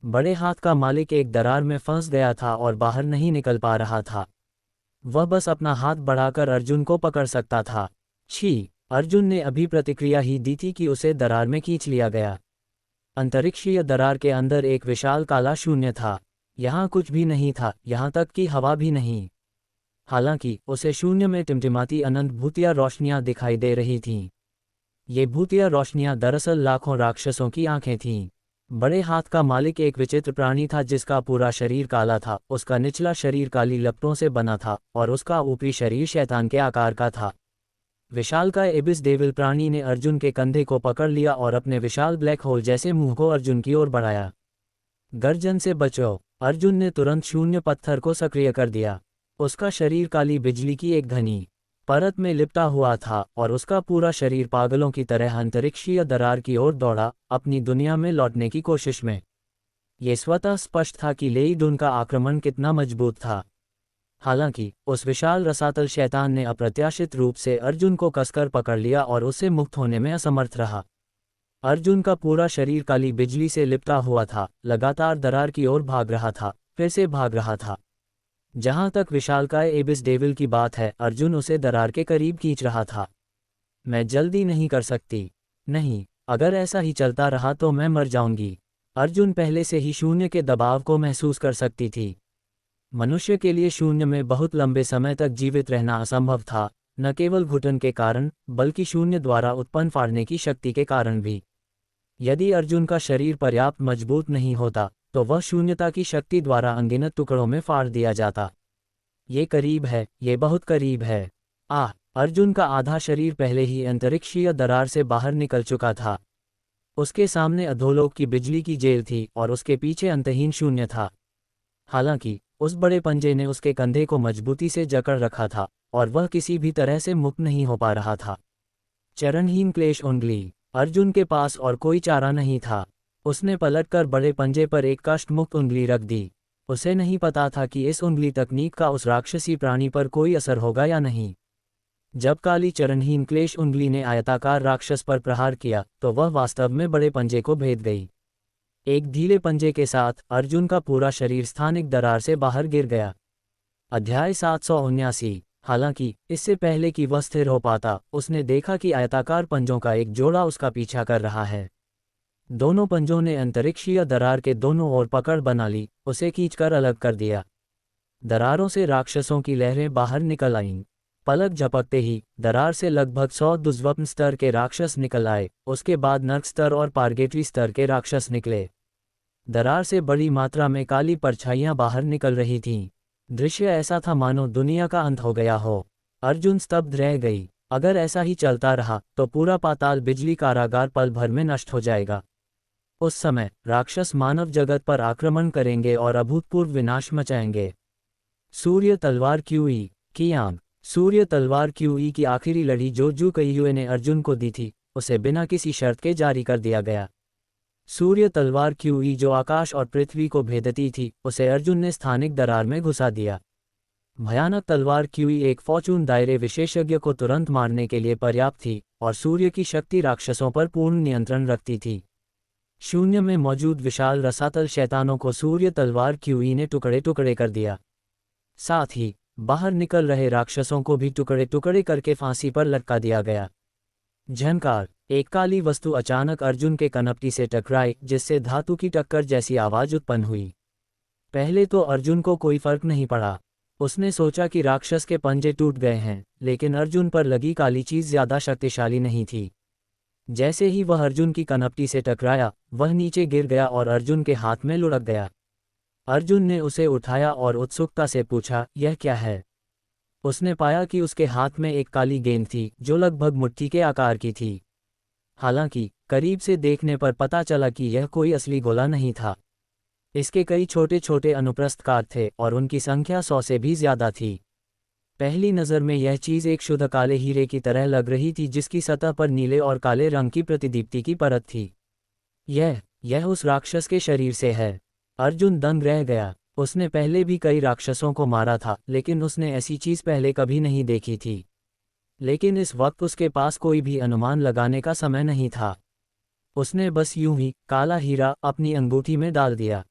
बड़े हाथ का मालिक एक दरार में फंस गया था और बाहर नहीं निकल पा रहा था। वह बस अपना हाथ बढ़ाकर अर्जुन को पकड़ सकता था। छी! अर्जुन ने अभी प्रतिक्रिया ही दी थी कि उसे दरार में खींच लिया गया। अंतरिक्षीय दरार के अंदर एक विशाल काला शून्य था। यहाँ कुछ भी नहीं था, यहाँ तक कि हवा भी नहीं। हालांकि उसे शून्य में टिमटिमाती अनंत भूतिया रोशनियां दिखाई दे रही थीं। ये भूतिया रोशनियां दरअसल लाखों राक्षसों की आंखें थीं। बड़े हाथ का मालिक एक विचित्र प्राणी था जिसका पूरा शरीर काला था। उसका निचला शरीर काली लपटों से बना था और उसका ऊपरी शरीर शैतान के आकार का था। विशालकाय एबिस डेविल प्राणी ने अर्जुन के कंधे को पकड़ लिया और अपने विशाल ब्लैक होल जैसे मुंह को अर्जुन की ओर बढ़ाया। गर्जन से बचो! अर्जुन ने तुरंत शून्य पत्थर को सक्रिय कर दिया। उसका शरीर काली बिजली की एक घनी परत में लिपटा हुआ था और उसका पूरा शरीर पागलों की तरह अंतरिक्षीय दरार की ओर दौड़ा, अपनी दुनिया में लौटने की कोशिश में। ये स्वतः स्पष्ट था कि लेईडुन का आक्रमण कितना मजबूत था। हालांकि उस विशाल रसातल शैतान ने अप्रत्याशित रूप से अर्जुन को कसकर पकड़ लिया और उससे मुक्त होने में असमर्थ रहा। अर्जुन का पूरा शरीर काली बिजली से लिपटा हुआ था, लगातार दरार की ओर भाग रहा था, फिर से भाग रहा था। जहां तक विशालकाय एबिस डेविल की बात है, अर्जुन उसे दरार के करीब खींच रहा था। मैं जल्दी नहीं कर सकती। नहीं, अगर ऐसा ही चलता रहा तो मैं मर जाऊंगी। अर्जुन पहले से ही शून्य के दबाव को महसूस कर सकती थी। मनुष्य के लिए शून्य में बहुत लंबे समय तक जीवित रहना असंभव था, न केवल घुटन के कारण बल्कि शून्य द्वारा उत्पन्न फाड़ने की शक्ति के कारण भी। यदि अर्जुन का शरीर पर्याप्त मजबूत नहीं होता तो वह शून्यता की शक्ति द्वारा अनगिनत टुकड़ों में फाड़ दिया जाता। ये करीब है, ये बहुत करीब है। अर्जुन का आधा शरीर पहले ही अंतरिक्षीय दरार से बाहर निकल चुका था। उसके सामने अधोलोक की बिजली की जेल थी और उसके पीछे अंतहीन शून्य था। हालांकि उस बड़े पंजे ने उसके कंधे को मजबूती से जकड़ रखा था और वह किसी भी तरह से मुक्त नहीं हो पा रहा था। चरणहीन क्लेश उंगली। अर्जुन के पास और कोई चारा नहीं था। उसने पलटकर बड़े पंजे पर एक कष्टमुक्त उंगली रख दी। उसे नहीं पता था कि इस उंगली तकनीक का उस राक्षसी प्राणी पर कोई असर होगा या नहीं। जब काली चरणहीन क्लेश उंगली ने आयताकार राक्षस पर प्रहार किया तो वह वास्तव में बड़े पंजे को भेद गई। एक ढीले पंजे के साथ अर्जुन का पूरा शरीर स्थानिक दरार से बाहर गिर गया। अध्याय 779। हालांकि इससे पहले कि वह स्थिर हो पाता, उसने देखा कि आयताकार पंजों का एक जोड़ा उसका पीछा कर रहा है। दोनों पंजों ने अंतरिक्षीय दरार के दोनों ओर पकड़ बना ली, उसे खींचकर अलग कर दिया। दरारों से राक्षसों की लहरें बाहर निकल आईं। पलक झपकते ही दरार से लगभग 100 दुर्वप्न स्तर के राक्षस निकल आए। उसके बाद नर्क स्तर और पार्गेटरी स्तर के राक्षस निकले। दरार से बड़ी मात्रा में काली परछाइयां बाहर निकल रही थीं। दृश्य ऐसा था मानो दुनिया का अंत हो गया हो। अर्जुन स्तब्ध रह गई। अगर ऐसा ही चलता रहा तो पूरा पाताल बिजली कारागार पल भर में नष्ट हो जाएगा। उस समय राक्षस मानव जगत पर आक्रमण करेंगे और अभूतपूर्व विनाश मचाएंगे। सूर्य तलवार क्यूई कियांग। सूर्य तलवार क्यूई की आखिरी लड़ी जो जू कईयुए ने अर्जुन को दी थी, उसे बिना किसी शर्त के जारी कर दिया गया। सूर्य तलवार क्यूई जो आकाश और पृथ्वी को भेदती थी, उसे अर्जुन ने स्थानिक दरार में घुसा दिया। भयानक तलवार क्यूई एक फॉर्चून दायरे विशेषज्ञ को तुरंत मारने के लिए पर्याप्त थी और सूर्य की शक्ति राक्षसों पर पूर्ण नियंत्रण रखती थी। शून्य में मौजूद विशाल रसातल शैतानों को सूर्य तलवार क्यूई ने टुकड़े टुकड़े कर दिया। साथ ही बाहर निकल रहे राक्षसों को भी टुकड़े टुकड़े करके फांसी पर लटका दिया गया। झनकार। एक काली वस्तु अचानक अर्जुन के कनपटी से टकराई, जिससे धातु की टक्कर जैसी आवाज उत्पन्न हुई। पहले तो अर्जुन को कोई फर्क नहीं पड़ा। उसने सोचा कि राक्षस के पंजे टूट गए हैं, लेकिन अर्जुन पर लगी काली चीज ज्यादा शक्तिशाली नहीं थी। जैसे ही वह अर्जुन की कनपटी से टकराया, वह नीचे गिर गया और अर्जुन के हाथ में लुढ़क गया। अर्जुन ने उसे उठाया और उत्सुकता से पूछा, यह क्या है? उसने पाया कि उसके हाथ में एक काली गेंद थी जो लगभग मुट्ठी के आकार की थी। हालांकि करीब से देखने पर पता चला कि यह कोई असली गोला नहीं था। इसके कई छोटे छोटे अनुप्रस्थ काट थे और उनकी संख्या 100 से भी ज्यादा थी। पहली नज़र में यह चीज़ एक शुद्ध काले हीरे की तरह लग रही थी जिसकी सतह पर नीले और काले रंग की प्रतिदीप्ति की परत थी। यह उस राक्षस के शरीर से है। अर्जुन दंग रह गया। उसने पहले भी कई राक्षसों को मारा था, लेकिन उसने ऐसी चीज़ पहले कभी नहीं देखी थी। लेकिन इस वक्त उसके पास कोई भी अनुमान लगाने का समय नहीं था। उसने बस यूं ही काला हीरा अपनी अंगूठी में डाल दिया।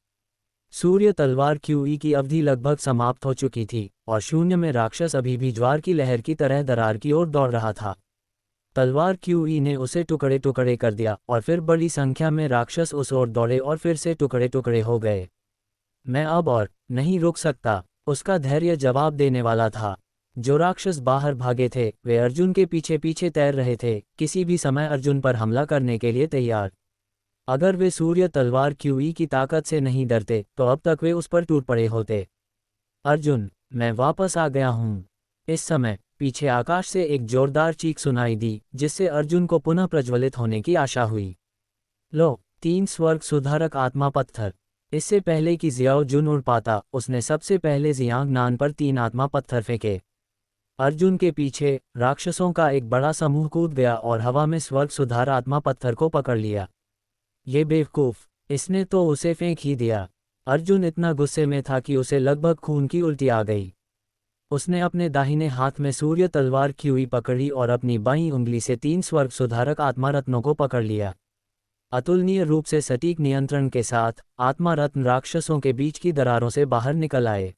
सूर्य तलवार QE की अवधि लगभग समाप्त हो चुकी थी और शून्य में राक्षस अभी भी ज्वार की लहर की तरह दरार की ओर दौड़ रहा था। तलवार QE ने उसे टुकड़े टुकड़े कर दिया और फिर बड़ी संख्या में राक्षस उस ओर दौड़े और फिर से टुकड़े टुकड़े हो गए। मैं अब और नहीं रुक सकता, उसका धैर्य जवाब देने वाला था। जो राक्षस बाहर भागे थे वे अर्जुन के पीछे पीछे तैर रहे थे, किसी भी समय अर्जुन पर हमला करने के लिए तैयार। अगर वे सूर्य तलवार QE की ताकत से नहीं डरते तो अब तक वे उस पर टूट पड़े होते। अर्जुन, मैं वापस आ गया हूँ। इस समय पीछे आकाश से एक जोरदार चीख सुनाई दी जिससे अर्जुन को पुनः प्रज्वलित होने की आशा हुई। लो, 3 स्वर्ग सुधारक आत्मा पत्थर। इससे पहले कि जियाओ जुन उड़ पाता, उसने सबसे पहले जियांग नान पर 3 आत्मा पत्थर फेंके। अर्जुन के पीछे राक्षसों का एक बड़ा समूह कूद गया और हवा में स्वर्ग सुधार आत्मा पत्थर को पकड़ लिया। ये बेवकूफ, इसने तो उसे फेंक ही दिया। अर्जुन इतना गुस्से में था कि उसे लगभग खून की उल्टी आ गई। उसने अपने दाहिने हाथ में सूर्य तलवार QE पकड़ी और अपनी बाईं उंगली से 3 स्वर्ग सुधारक आत्मा रत्नों को पकड़ लिया। अतुलनीय रूप से सटीक नियंत्रण के साथ आत्मा रत्न राक्षसों के बीच की दरारों से बाहर निकल आए।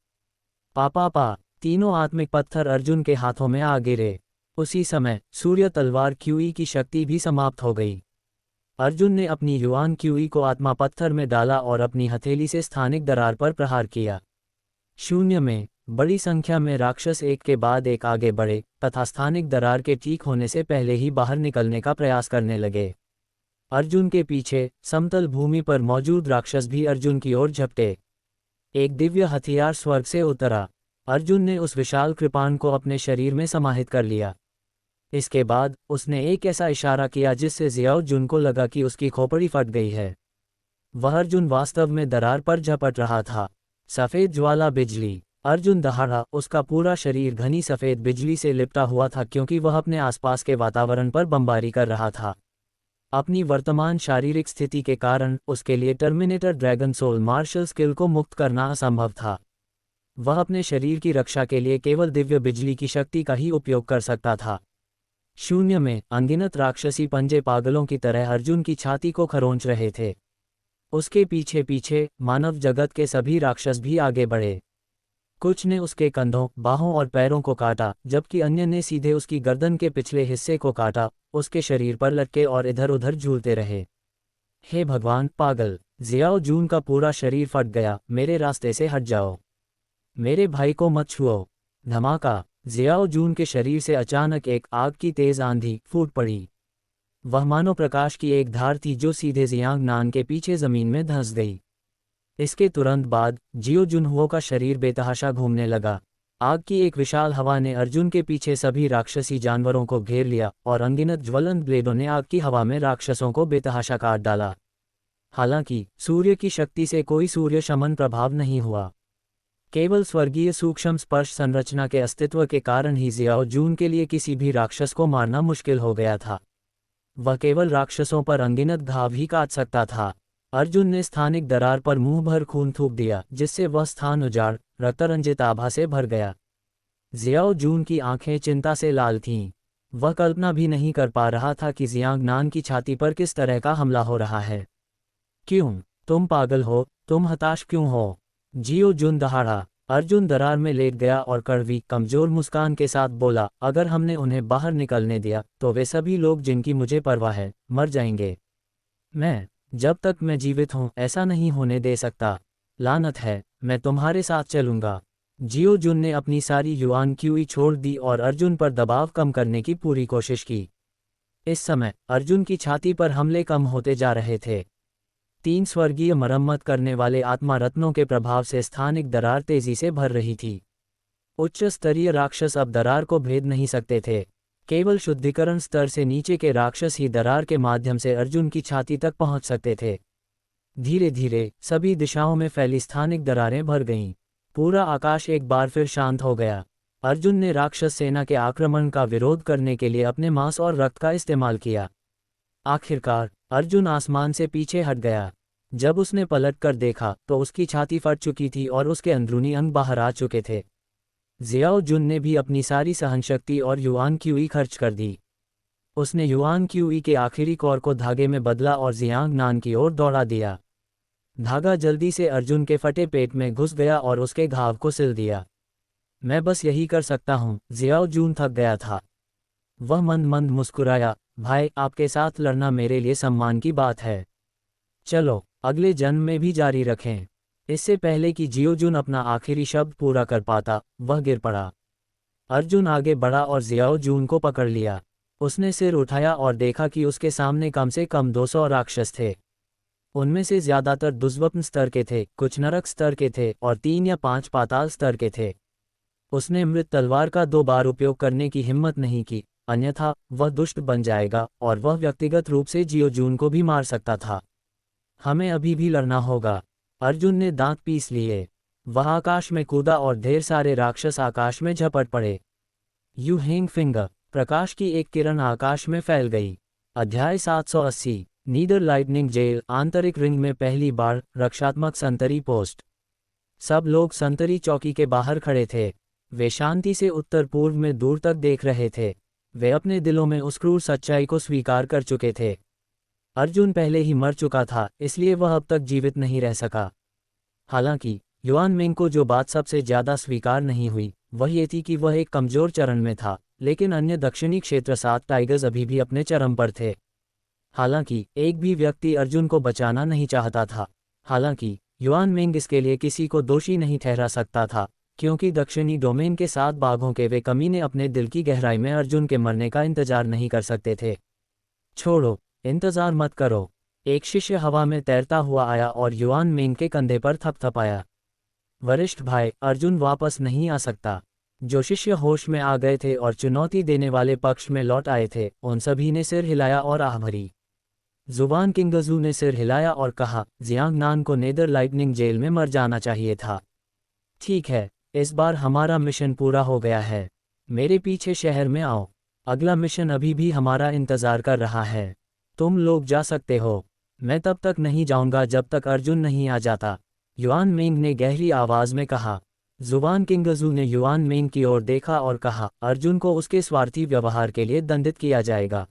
पा तीनों आत्मिक पत्थर अर्जुन के हाथों में आ गिरे। उसी समय सूर्य तलवार QE की शक्ति भी समाप्त हो गई। अर्जुन ने अपनी युआन QE को आत्मा पत्थर में डाला और अपनी हथेली से स्थानिक दरार पर प्रहार किया। शून्य में बड़ी संख्या में राक्षस एक के बाद एक आगे बढ़े तथा स्थानिक दरार के ठीक होने से पहले ही बाहर निकलने का प्रयास करने लगे। अर्जुन के पीछे समतल भूमि पर मौजूद राक्षस भी अर्जुन की ओर झपटे। एक दिव्य हथियार स्वर्ग से उतरा। अर्जुन ने उस विशाल कृपाण को अपने शरीर में समाहित कर लिया। इसके बाद उसने एक ऐसा इशारा किया जिससे जियाओ जुन को लगा कि उसकी खोपड़ी फट गई है। वह अर्जुन वास्तव में दरार पर झपट रहा था। सफ़ेद ज्वाला बिजली। अर्जुन दहाड़ा। उसका पूरा शरीर घनी सफ़ेद बिजली से लिपटा हुआ था क्योंकि वह अपने आसपास के वातावरण पर बमबारी कर रहा था। अपनी वर्तमान शारीरिक स्थिति के कारण उसके लिए terminator dragon soul martial skill को मुक्त करना असंभव था। वह अपने शरीर की रक्षा के लिए केवल दिव्य बिजली की शक्ति का ही उपयोग कर सकता था। शून्य में अनगिनत राक्षसी पंजे पागलों की तरह अर्जुन की छाती को खरोंच रहे थे। उसके पीछे पीछे मानव जगत के सभी राक्षस भी आगे बढ़े। कुछ ने उसके कंधों, बाहों और पैरों को काटा, जबकि अन्य ने सीधे उसकी गर्दन के पिछले हिस्से को काटा, उसके शरीर पर लटके और इधर उधर झूलते रहे। हे भगवान, पागल! जियाओ जून का पूरा शरीर फट गया। मेरे रास्ते से हट जाओ, मेरे भाई को मत छुओ। धमाका! जियाओ जून के शरीर से अचानक एक आग की तेज आंधी फूट पड़ी। वह मानो प्रकाश की एक धार थी जो सीधे जियांग नान के पीछे जमीन में धंस गई। इसके तुरंत बाद जियो जुनहुओ का शरीर बेतहाशा घूमने लगा। आग की एक विशाल हवा ने अर्जुन के पीछे सभी राक्षसी जानवरों को घेर लिया और अनगिनत ज्वलंत ब्लेडों ने आग की हवा में राक्षसों को बेतहाशा काट डाला। हालांकि सूर्य की शक्ति से कोई सूर्य शमन प्रभाव नहीं हुआ। केवल स्वर्गीय सूक्ष्म स्पर्श संरचना के अस्तित्व के कारण ही जियाओ जून के लिए किसी भी राक्षस को मारना मुश्किल हो गया था। वह केवल राक्षसों पर अनगिनत घाव ही काट सकता था। अर्जुन ने स्थानिक दरार पर मुंह भर खून थूक दिया जिससे वह स्थान उजाड़ रक्तरंजित आभा से भर गया। जियाओ जून की आंखें चिंता से लाल थीं। वह कल्पना भी नहीं कर पा रहा था कि जियांग नान की छाती पर किस तरह का हमला हो रहा है। क्यों तुम पागल हो? तुम हताश क्यों हो? जियो जुन दहाड़ा। अर्जुन दरार में लेट गया और कड़वी कमजोर मुस्कान के साथ बोला, अगर हमने उन्हें बाहर निकलने दिया तो वे सभी लोग जिनकी मुझे परवाह है मर जाएंगे। जब तक मैं जीवित हूँ ऐसा नहीं होने दे सकता। लानत है, मैं तुम्हारे साथ चलूंगा। जियो जुन ने अपनी सारी युआन QE छोड़ दी और अर्जुन पर दबाव कम करने की पूरी कोशिश की। इस समय अर्जुन की छाती पर हमले कम होते जा रहे थे। 3 स्वर्गीय मरम्मत करने वाले आत्मा रत्नों के प्रभाव से स्थानिक दरार तेजी से भर रही थी। उच्च स्तरीय राक्षस अब दरार को भेद नहीं सकते थे। केवल शुद्धिकरण स्तर से नीचे के राक्षस ही दरार के माध्यम से अर्जुन की छाती तक पहुंच सकते थे। धीरे धीरे सभी दिशाओं में फैली स्थानिक दरारें भर गईं। पूरा आकाश एक बार फिर शांत हो गया। अर्जुन ने राक्षस सेना के आक्रमण का विरोध करने के लिए अपने मांस और रक्त का इस्तेमाल किया। आखिरकार अर्जुन आसमान से पीछे हट गया। जब उसने पलट कर देखा तो उसकी छाती फट चुकी थी और उसके अंदरूनी अंग बाहर आ चुके थे। जियाओ जुन ने भी अपनी सारी सहनशक्ति और युआन क्यूई खर्च कर दी। उसने युआन क्यूई के आखिरी कौर को धागे में बदला और जियांग नान की ओर दौड़ा दिया। धागा जल्दी से अर्जुन के फटे पेट में घुस गया और उसके घाव को सिल दिया। मैं बस यही कर सकता हूँ, जियाओ जून थक गया था। वह मंद मंद मुस्कुराया, भाई आपके साथ लड़ना मेरे लिए सम्मान की बात है। चलो अगले जन्म में भी जारी रखें। इससे पहले कि जियोजुन अपना आखिरी शब्द पूरा कर पाता, वह गिर पड़ा। अर्जुन आगे बढ़ा और जियाओ जून को पकड़ लिया। उसने सिर उठाया और देखा कि उसके सामने कम से कम 200 राक्षस थे। उनमें से ज्यादातर दुर्वप्न स्तर के थे, कुछ नरक स्तर के थे और 3 या 5 पाताल स्तर के थे। उसने मृत तलवार का 2 बार उपयोग करने की हिम्मत नहीं की, अन्यथा वह दुष्ट बन जाएगा और वह व्यक्तिगत रूप से जियोजुन को भी मार सकता था। हमें अभी भी लड़ना होगा। अर्जुन ने दांत पीस लिए। वह आकाश में कूदा और ढेर सारे राक्षस आकाश में झपट पड़े। यू हैंग फिंगर, प्रकाश की एक किरण आकाश में फैल गई। अध्याय 780, नीदर लाइटनिंग जेल, आंतरिक रिंग में पहली बार रक्षात्मक संतरी पोस्ट। सब लोग संतरी चौकी के बाहर खड़े थे। वे शांति से उत्तर पूर्व में दूर तक देख रहे थे। वे अपने दिलों में उस क्रूर सच्चाई को स्वीकार कर चुके थे। अर्जुन पहले ही मर चुका था, इसलिए वह अब तक जीवित नहीं रह सका। हालांकि युआन मिंग को जो बात सबसे ज्यादा स्वीकार नहीं हुई वह ये थी कि वह एक कमजोर चरण में था, लेकिन अन्य दक्षिणी क्षेत्र 7 टाइगर्स अभी भी अपने चरम पर थे। हालांकि एक भी व्यक्ति अर्जुन को बचाना नहीं चाहता था। हालांकि युआन मिंग इसके लिए किसी को दोषी नहीं ठहरा सकता था, क्योंकि दक्षिणी डोमेन के 7 बाघों के वे कमीने अपने दिल की गहराई में अर्जुन के मरने का इंतजार नहीं कर सकते थे। छोड़ो, इंतजार मत करो। एक शिष्य हवा में तैरता हुआ आया और युआन मिंग के कंधे पर थपथपाया। वरिष्ठ भाई, अर्जुन वापस नहीं आ सकता। जो शिष्य होश में आ गए थे और चुनौती देने वाले पक्ष में लौट आए थे, उन सभी ने सिर हिलाया और आह भरी। जुबान किंगजू ने सिर हिलाया और कहा, जियांग नान को नेदर लाइटनिंग जेल में मर जाना चाहिए था। ठीक है, इस बार हमारा मिशन पूरा हो गया है। मेरे पीछे शहर में आओ। अगला मिशन अभी भी हमारा इंतजार कर रहा है। तुम लोग जा सकते हो। मैं तब तक नहीं जाऊंगा जब तक अर्जुन नहीं आ जाता, युआन मिंग ने गहरी आवाज में कहा। जुबान किंगजू ने युआन मिंग की ओर देखा और कहा, अर्जुन को उसके स्वार्थी व्यवहार के लिए दंडित किया जाएगा।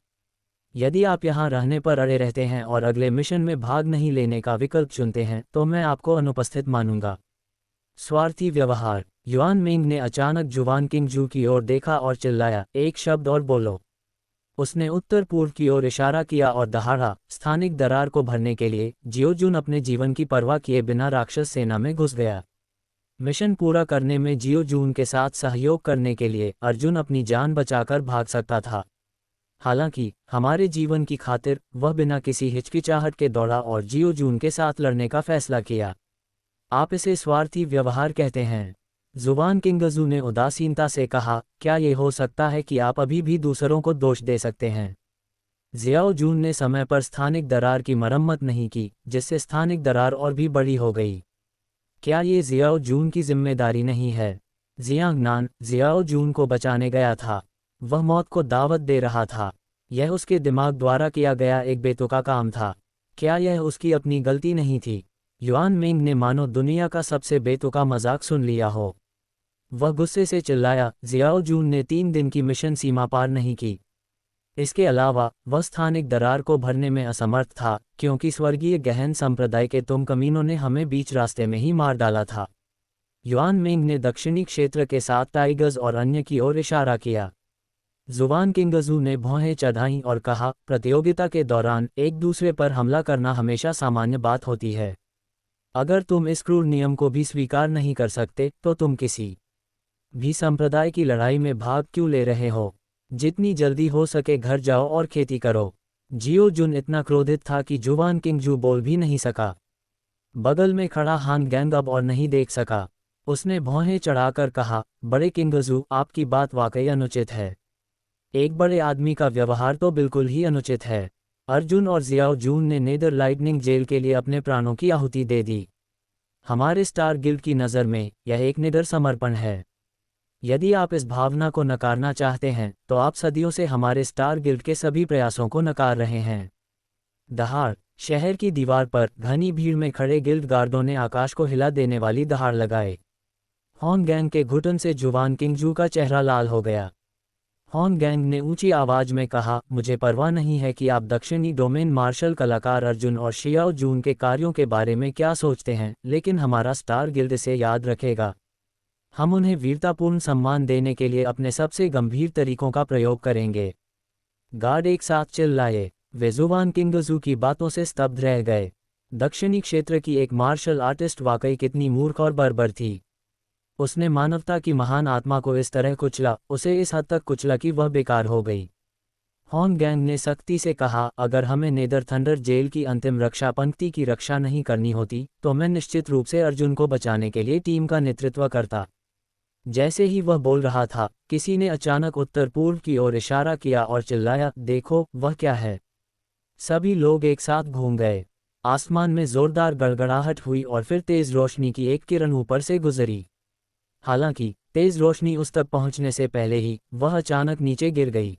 यदि आप यहाँ रहने पर अड़े रहते हैं और अगले मिशन में भाग नहीं लेने का विकल्प चुनते हैं तो मैं आपको अनुपस्थित मानूंगा। स्वार्थी व्यवहार, युआन मिंग ने अचानक जुबान किंगजू की ओर देखा और चिल्लाया, एक शब्द और बोलो। उसने उत्तर पूर्व की ओर इशारा किया और दहाड़ा। स्थानिक दरार को भरने के लिए जियोजुन अपने जीवन की परवाह किए बिना राक्षस सेना में घुस गया। मिशन पूरा करने में जियोजुन के साथ सहयोग करने के लिए अर्जुन अपनी जान बचाकर भाग सकता था। हालांकि हमारे जीवन की खातिर वह बिना किसी हिचकिचाहट के दौड़ा और जियोजुन के साथ लड़ने का फैसला किया। आप इसे स्वार्थी व्यवहार कहते हैं? जुबान किंगजू ने उदासीनता से कहा, क्या ये हो सकता है कि आप अभी भी दूसरों को दोष दे सकते हैं? जियाओ जून ने समय पर स्थानिक दरार की मरम्मत नहीं की, जिससे स्थानिक दरार और भी बड़ी हो गई। क्या ये जियाओ जून की जिम्मेदारी नहीं है? जियांग नान जियाओ जून को बचाने गया था। वह मौत को दावत दे रहा था। यह उसके दिमाग द्वारा किया गया एक बेतुका काम था। क्या यह उसकी अपनी गलती नहीं थी? युआन मिंग ने मानो दुनिया का सबसे बेतुका मजाक सुन लिया हो। वह गुस्से से चिल्लाया, जियाओ जून ने 3 दिन की मिशन सीमा पार नहीं की। इसके अलावा वह स्थानिक दरार को भरने में असमर्थ था, क्योंकि स्वर्गीय गहन संप्रदाय के तुम कमीनों ने हमें बीच रास्ते में ही मार डाला था। युआन मिंग ने दक्षिणी क्षेत्र के 7 टाइगर्स और अन्य की ओर इशारा किया। जुबान किंगजू ने भौहें चढ़ाईं और कहा, प्रतियोगिता के दौरान एक दूसरे पर हमला करना हमेशा सामान्य बात होती है। अगर तुम इस क्रूर नियम को भी स्वीकार नहीं कर सकते तो तुम किसी भी संप्रदाय की लड़ाई में भाग क्यों ले रहे हो? जितनी जल्दी हो सके घर जाओ और खेती करो। जियो जुन इतना क्रोधित था कि जुबान किंगजू बोल भी नहीं सका। बगल में खड़ा हान गैंग अब और नहीं देख सका। उसने भौहें चढ़ाकर कहा, बड़े किंगजू, आपकी बात वाकई अनुचित है। एक बड़े आदमी का व्यवहार तो बिल्कुल ही अनुचित है। अर्जुन और जियाओ जून ने नेदर लाइटनिंग जेल के लिए अपने प्राणों की आहुति दे दी। हमारे स्टार गिल्ड की नज़र में यह एक निडर समर्पण है। यदि आप इस भावना को नकारना चाहते हैं तो आप सदियों से हमारे स्टार गिल्ड के सभी प्रयासों को नकार रहे हैं। दहाड़। शहर की दीवार पर घनी भीड़ में खड़े गिल्ड गार्डों ने आकाश को हिला देने वाली दहाड़ लगाए। हॉन गैंग के घुटन से जुबान किंगजू का चेहरा लाल हो गया। हॉन गैंग ने ऊंची आवाज में कहा, मुझे परवाह नहीं है कि आप दक्षिणी डोमेन मार्शल कलाकार अर्जुन और शियाओ जून के कार्यों के बारे में क्या सोचते हैं, लेकिन हमारा स्टार गिल्ड इसे याद रखेगा। हम उन्हें वीरतापूर्ण सम्मान देने के लिए अपने सबसे गंभीर तरीकों का प्रयोग करेंगे। गार्ड एक साथ चिल्लाए। वे जुबान किंगजू की बातों से स्तब्ध रह गए। दक्षिणी क्षेत्र की एक मार्शल आर्टिस्ट वाकई कितनी मूर्ख और बर्बर थी। उसने मानवता की महान आत्मा को इस तरह कुचला, उसे इस हद तक कुचला कि वह बेकार हो गई। हॉन गैंग ने सख्ती से कहा, अगर हमें नेदर थंडर जेल की अंतिम रक्षा पंक्ति की रक्षा नहीं करनी होती तो मैं निश्चित रूप से अर्जुन को बचाने के लिए टीम का नेतृत्व करता। जैसे ही वह बोल रहा था, किसी ने अचानक उत्तर पूर्व की ओर इशारा किया और चिल्लाया, देखो वह क्या है। सभी लोग एक साथ घूम गए। आसमान में जोरदार गड़गड़ाहट हुई और फिर तेज रोशनी की एक किरण ऊपर से गुजरी। हालांकि तेज रोशनी उस तक पहुंचने से पहले ही वह अचानक नीचे गिर गई।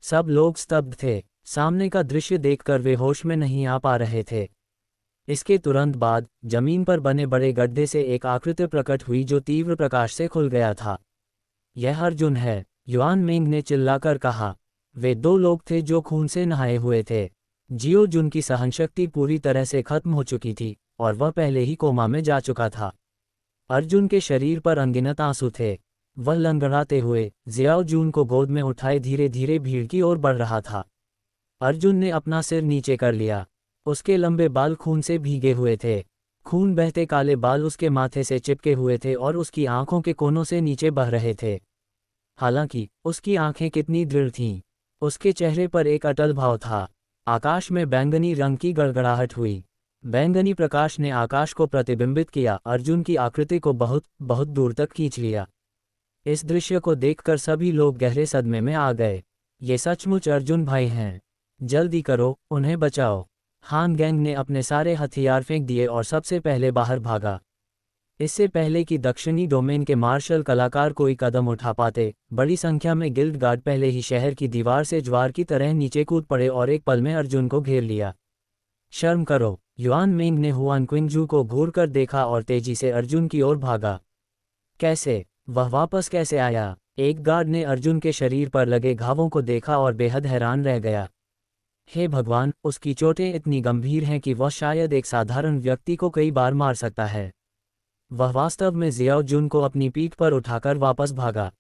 सब लोग स्तब्ध थे। सामने का दृश्य देखकर वे होश में नहीं आ पा रहे थे। इसके तुरंत बाद जमीन पर बने बड़े गड्ढे से एक आकृति प्रकट हुई जो तीव्र प्रकाश से खुल गया था। यह अर्जुन है, युआन मिंग ने चिल्लाकर कहा। वे दो लोग थे जो खून से नहाए हुए थे। जियो जुन की सहनशक्ति पूरी तरह से खत्म हो चुकी थी और वह पहले ही कोमा में जा चुका था। अर्जुन के शरीर पर अनगिनत आंसू थे। वह लंगड़ाते हुए जियाओ जून को गोद में उठाए धीरे धीरे भीड़ की ओर बढ़ रहा था। अर्जुन ने अपना सिर नीचे कर लिया। उसके लंबे बाल खून से भीगे हुए थे। खून बहते काले बाल उसके माथे से चिपके हुए थे और उसकी आंखों के कोनों से नीचे बह रहे थे। हालांकि उसकी आंखें कितनी दृढ़ थीं। उसके चेहरे पर एक अटल भाव था। आकाश में बैंगनी रंग की गड़गड़ाहट हुई। बैंगनी प्रकाश ने आकाश को प्रतिबिंबित किया, अर्जुन की आकृति को बहुत बहुत दूर तक खींच लिया। इस दृश्य को देखकर सभी लोग गहरे सदमे में आ गए। ये सचमुच अर्जुन भाई हैं। जल्दी करो, उन्हें बचाओ। हान गैंग ने अपने सारे हथियार फेंक दिए और सबसे पहले बाहर भागा। इससे पहले कि दक्षिणी डोमेन के मार्शल कलाकार कोई कदम उठा पाते, बड़ी संख्या में गिल्ड गार्ड पहले ही शहर की दीवार से ज्वार की तरह नीचे कूद पड़े और एक पल में अर्जुन को घेर लिया। शर्म करो। युआन मिंग ने हुआन क्विंगजू को घूर कर देखा और तेजी से अर्जुन की ओर भागा। कैसे? वह वापस कैसे आया? एक गार्ड ने अर्जुन के शरीर पर लगे घावों को देखा और बेहद हैरान रह गया। हे भगवान, उसकी चोटें इतनी गंभीर हैं कि वह शायद एक साधारण व्यक्ति को कई बार मार सकता है। वह वास्तव में जियाओ जुन को अपनी पीठ पर उठाकर वापस भागा।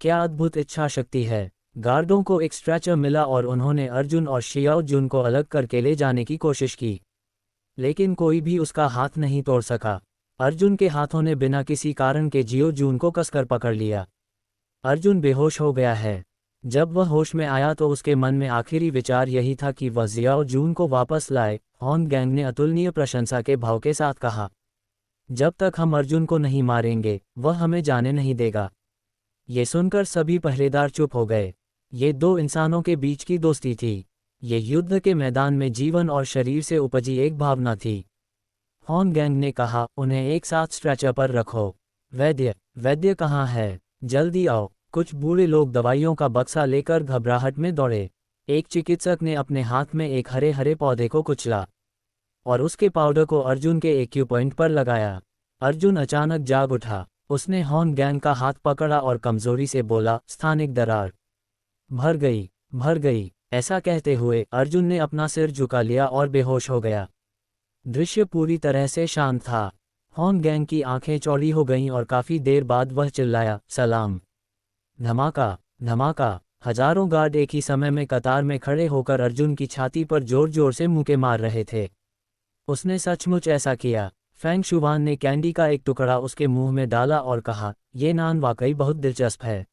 क्या अद्भुत इच्छा शक्ति है। गार्डों को एक स्ट्रेचर मिला और उन्होंने अर्जुन और शियाओ जुन को अलग करके ले जाने की कोशिश की, लेकिन कोई भी उसका हाथ नहीं तोड़ सका। अर्जुन के हाथों ने बिना किसी कारण के जियो जून को कसकर पकड़ लिया। अर्जुन बेहोश हो गया है। जब वह होश में आया तो उसके मन में आखिरी विचार यही था कि वह जियाओ जून को वापस लाए। हॉन गैंग ने अतुलनीय प्रशंसा के भाव के साथ कहा, जब तक हम अर्जुन को नहीं मारेंगे वह हमें जाने नहीं देगा। ये सुनकर सभी पहरेदार चुप हो गए। ये दो इंसानों के बीच की दोस्ती थी। ये युद्ध के मैदान में जीवन और शरीर से उपजी एक भावना थी। हॉन गैंग ने कहा, उन्हें एक साथ स्ट्रेचर पर रखो। वैद्य कहाँ है? जल्दी आओ। कुछ बूढ़े लोग दवाइयों का बक्सा लेकर घबराहट में दौड़े। एक चिकित्सक ने अपने हाथ में एक हरे हरे पौधे को कुचला और उसके पाउडर को अर्जुन के एक्यू पॉइंट पर लगाया। अर्जुन अचानक जाग उठा। उसने हॉन गैंग का हाथ पकड़ा और कमजोरी से बोला, स्थानिक दरार भर गई। ऐसा कहते हुए अर्जुन ने अपना सिर झुका लिया और बेहोश हो गया। दृश्य पूरी तरह से शांत था। हॉन गैंग की आंखें चौड़ी हो गईं और काफी देर बाद वह चिल्लाया, सलाम। धमाका। हजारों गार्ड एक ही समय में कतार में खड़े होकर अर्जुन की छाती पर जोर जोर से मुक्के मार रहे थे। उसने सचमुच ऐसा किया। फैंग शुवान ने कैंडी का एक टुकड़ा उसके मुंह में डाला और कहा, ये नान वाकई बहुत दिलचस्प है।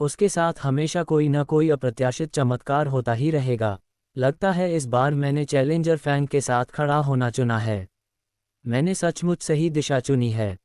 उसके साथ हमेशा कोई न कोई अप्रत्याशित चमत्कार होता ही रहेगा। लगता है इस बार मैंने चैलेंजर फैंग के साथ खड़ा होना चुना है। मैंने सचमुच सही दिशा चुनी है।